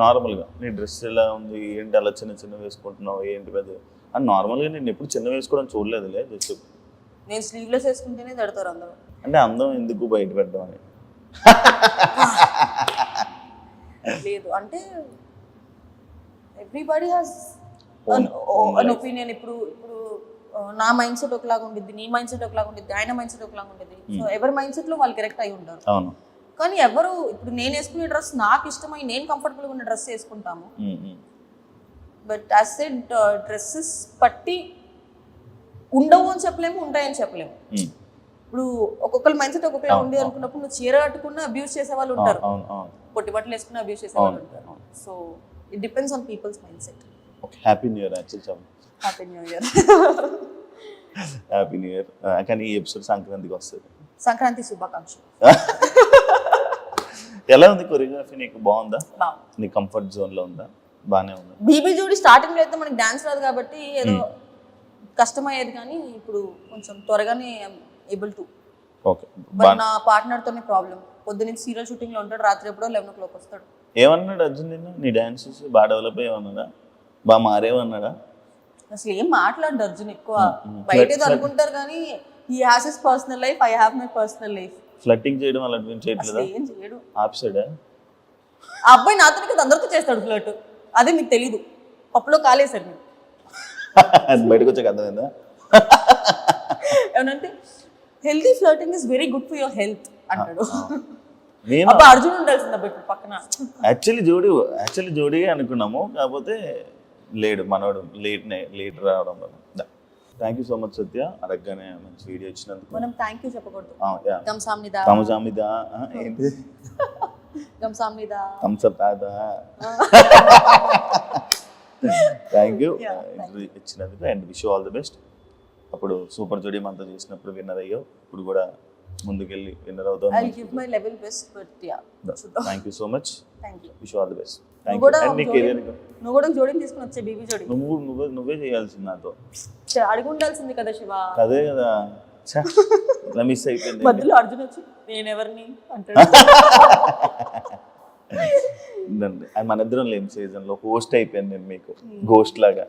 S2: నార్మల్గా నీ డ్రెస్ ఎలా ఉంది ఏంటి, అలా చిన్న వేసుకుంటున్నావు ఏంటి పెద్ద అని నార్మల్గా నేను ఎప్పుడు చిన్న వేసుకోవడం చూడలేదులే. జస్ట్
S3: నేను స్లీవ్లెస్ వేసుకుంటేనే తడతారు అందరూ.
S2: అంటే అందం ఎందుకు బయట పెట్టడం అని
S3: లేదు, అంటే ఎవ్రీబడి హ్యాస్ అన్ ఒపీనియన్. ఇప్పుడు నా మైండ్ సెట్ ఒకలాగా ఉండిద్ది, నీ మైండ్ సెట్ ఒకలాగా ఉండిద్ది, ఆయన మైండ్ సెట్ ఒకలాగా ఉండిద్ది. సో ఎవరి మైండ్ సెట్ లో వాళ్ళు కరెక్ట్ అయి ఉంటారు. కానీ ఎవరు ఇప్పుడు నేను వేసుకునే డ్రెస్ నాకు ఇష్టమై నేను కంఫర్టబుల్గా ఉన్న డ్రెస్ వేసుకుంటాము. బట్ యాజ్ సెడ్ డ్రెస్సెస్ పట్టి ఉండవు అని చెప్పలేము, ఉంటాయని చెప్పలేము. ఇప్పుడు ఒక్కొక్కరి మైండ్ సెట్ ఒక్కొక్కలా ఉంది అనుకున్నప్పుడు నువ్వు చీర కట్టుకున్న అబ్యూస్ చేసే వాళ్ళు ఉంటారు, పొట్టి బట్టలు వేసుకున్న అబ్యూస్ చేసే వాళ్ళు ఉంటారు. So it depends on people's mind set.
S2: Happy new year actually.
S3: Happy new year.
S2: Happy new year. కానీ ఈ ఎపిసోడ్ సంక్రాంతికి వస్తుంది.
S3: సంక్రాంతి శుభాకాంక్షలు.
S2: ఎలా ఉంది కొరియోగ్రఫీ? నీకు బాగుందా? నీ కంఫర్ట్ జోన్ లో ఉందా? బానే ఉందా?
S3: బీబీ జోడి స్టార్టింగ్ లో అయితే మనకి డాన్స్ రాదు కాబట్టి ఏదో కష్టమయ్యేది, కానీ ఇప్పుడు కొంచెం త్వరగానే ఏబుల్ టు.
S2: ఓకే.
S3: బట్ నా పార్ట్నర్ తోనే ప్రాబ్లం. పొద్దున్నే సీరియల్ షూటింగ్ లో ఉంటాడు, రాత్రి ఎప్పుడో 11 o'clock వస్తాడు.
S2: ఏమన్నాడు అర్జున్ నిన్న? నీ డాన్స్ చూసి బాగా డెవలప్ అయ్యేమన్నాడా? బాగా మారేమన్నాడా?
S3: అసలు ఏం మాట్లాడు అర్జున్ ఎక్కువ. బయట ఏదో అనుకుంటారు కానీ he has his personal life, I have my personal life.
S2: Flirting చేయడం అలాంటివి చేయట్లేదా?
S3: ఏం చేయడు.
S2: ఆప్సైడా?
S3: ఆ అబ్బాయి నాతో కదా అందరితో చేస్తాడు ఫ్లర్ట్, అదే మీకు తెలీదు. పప్పులో కాలేసాడు మీరు.
S2: అది బయటకు వచ్చాక అర్థమైందా?
S3: ఏమనంటే healthy flirting is very good for your health అంటాడు.
S2: నేను
S3: అబ్బా అర్జున్ ఉండాల్సింది అబ్బాయి ఇప్పుడు పక్కన.
S2: యాక్చువల్లీ జోడీగా అనుకున్నాము, కాకపోతే లేడు మనోడు, లేట్ రావడం వల్ల. థ్యాంక్ యూ సో మచ్ సత్య, అడగగానే మంచి వీడియో ఇచ్చినందుకు.
S3: మనం థ్యాంక్ యూ చెప్పకూడదు.
S2: గంసామిదా ఏంటి?
S3: గంసామిదా
S2: థమ్స్అప్ తాదా. థ్యాంక్ యూ ఇచ్చినందుకు and wish all the best. అప్పుడు సూపర్ జోడీ మనతో చేసినప్పుడు విన్నర్ అయ్యో, ఇప్పుడు కూడా ముందుకెళ్ళి విన్నర్ అవుతాం.
S3: I'll give my level best, but yeah.
S2: Thank you so much.
S3: Thank you.
S2: Wish all the best. Thank you. And నీ కెరీర్
S3: నువ్వు కూడా జోడీని తీసుకుని వచ్చే బీబీ జోడీ
S2: నువ్వే చేయాల్సింది నాతో.
S3: అడిగి ఉండాల్సింది కదా శివ.
S2: అదే కదా, ఇలా మిస్ అయిపోయింది.
S3: మధ్యలో అర్జున్ వచ్చి నేను ఎవరిని అంటాడు.
S2: మన ఇద్దరం లేని సీజన్ లో హోస్ట్ అయిపోయాను నేను మీకు, గోస్ట్ లాగా.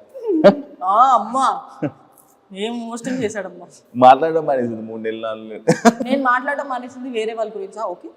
S3: అమ్మా ఏం మోస్టింగ్ చేశాడమ్మా.
S2: మాట్లాడడం మానేసింది 3 నెలలు 4 నెలలు.
S3: నేను మాట్లాడడం మానేసింది వేరే వాళ్ళ గురించా? ఓకే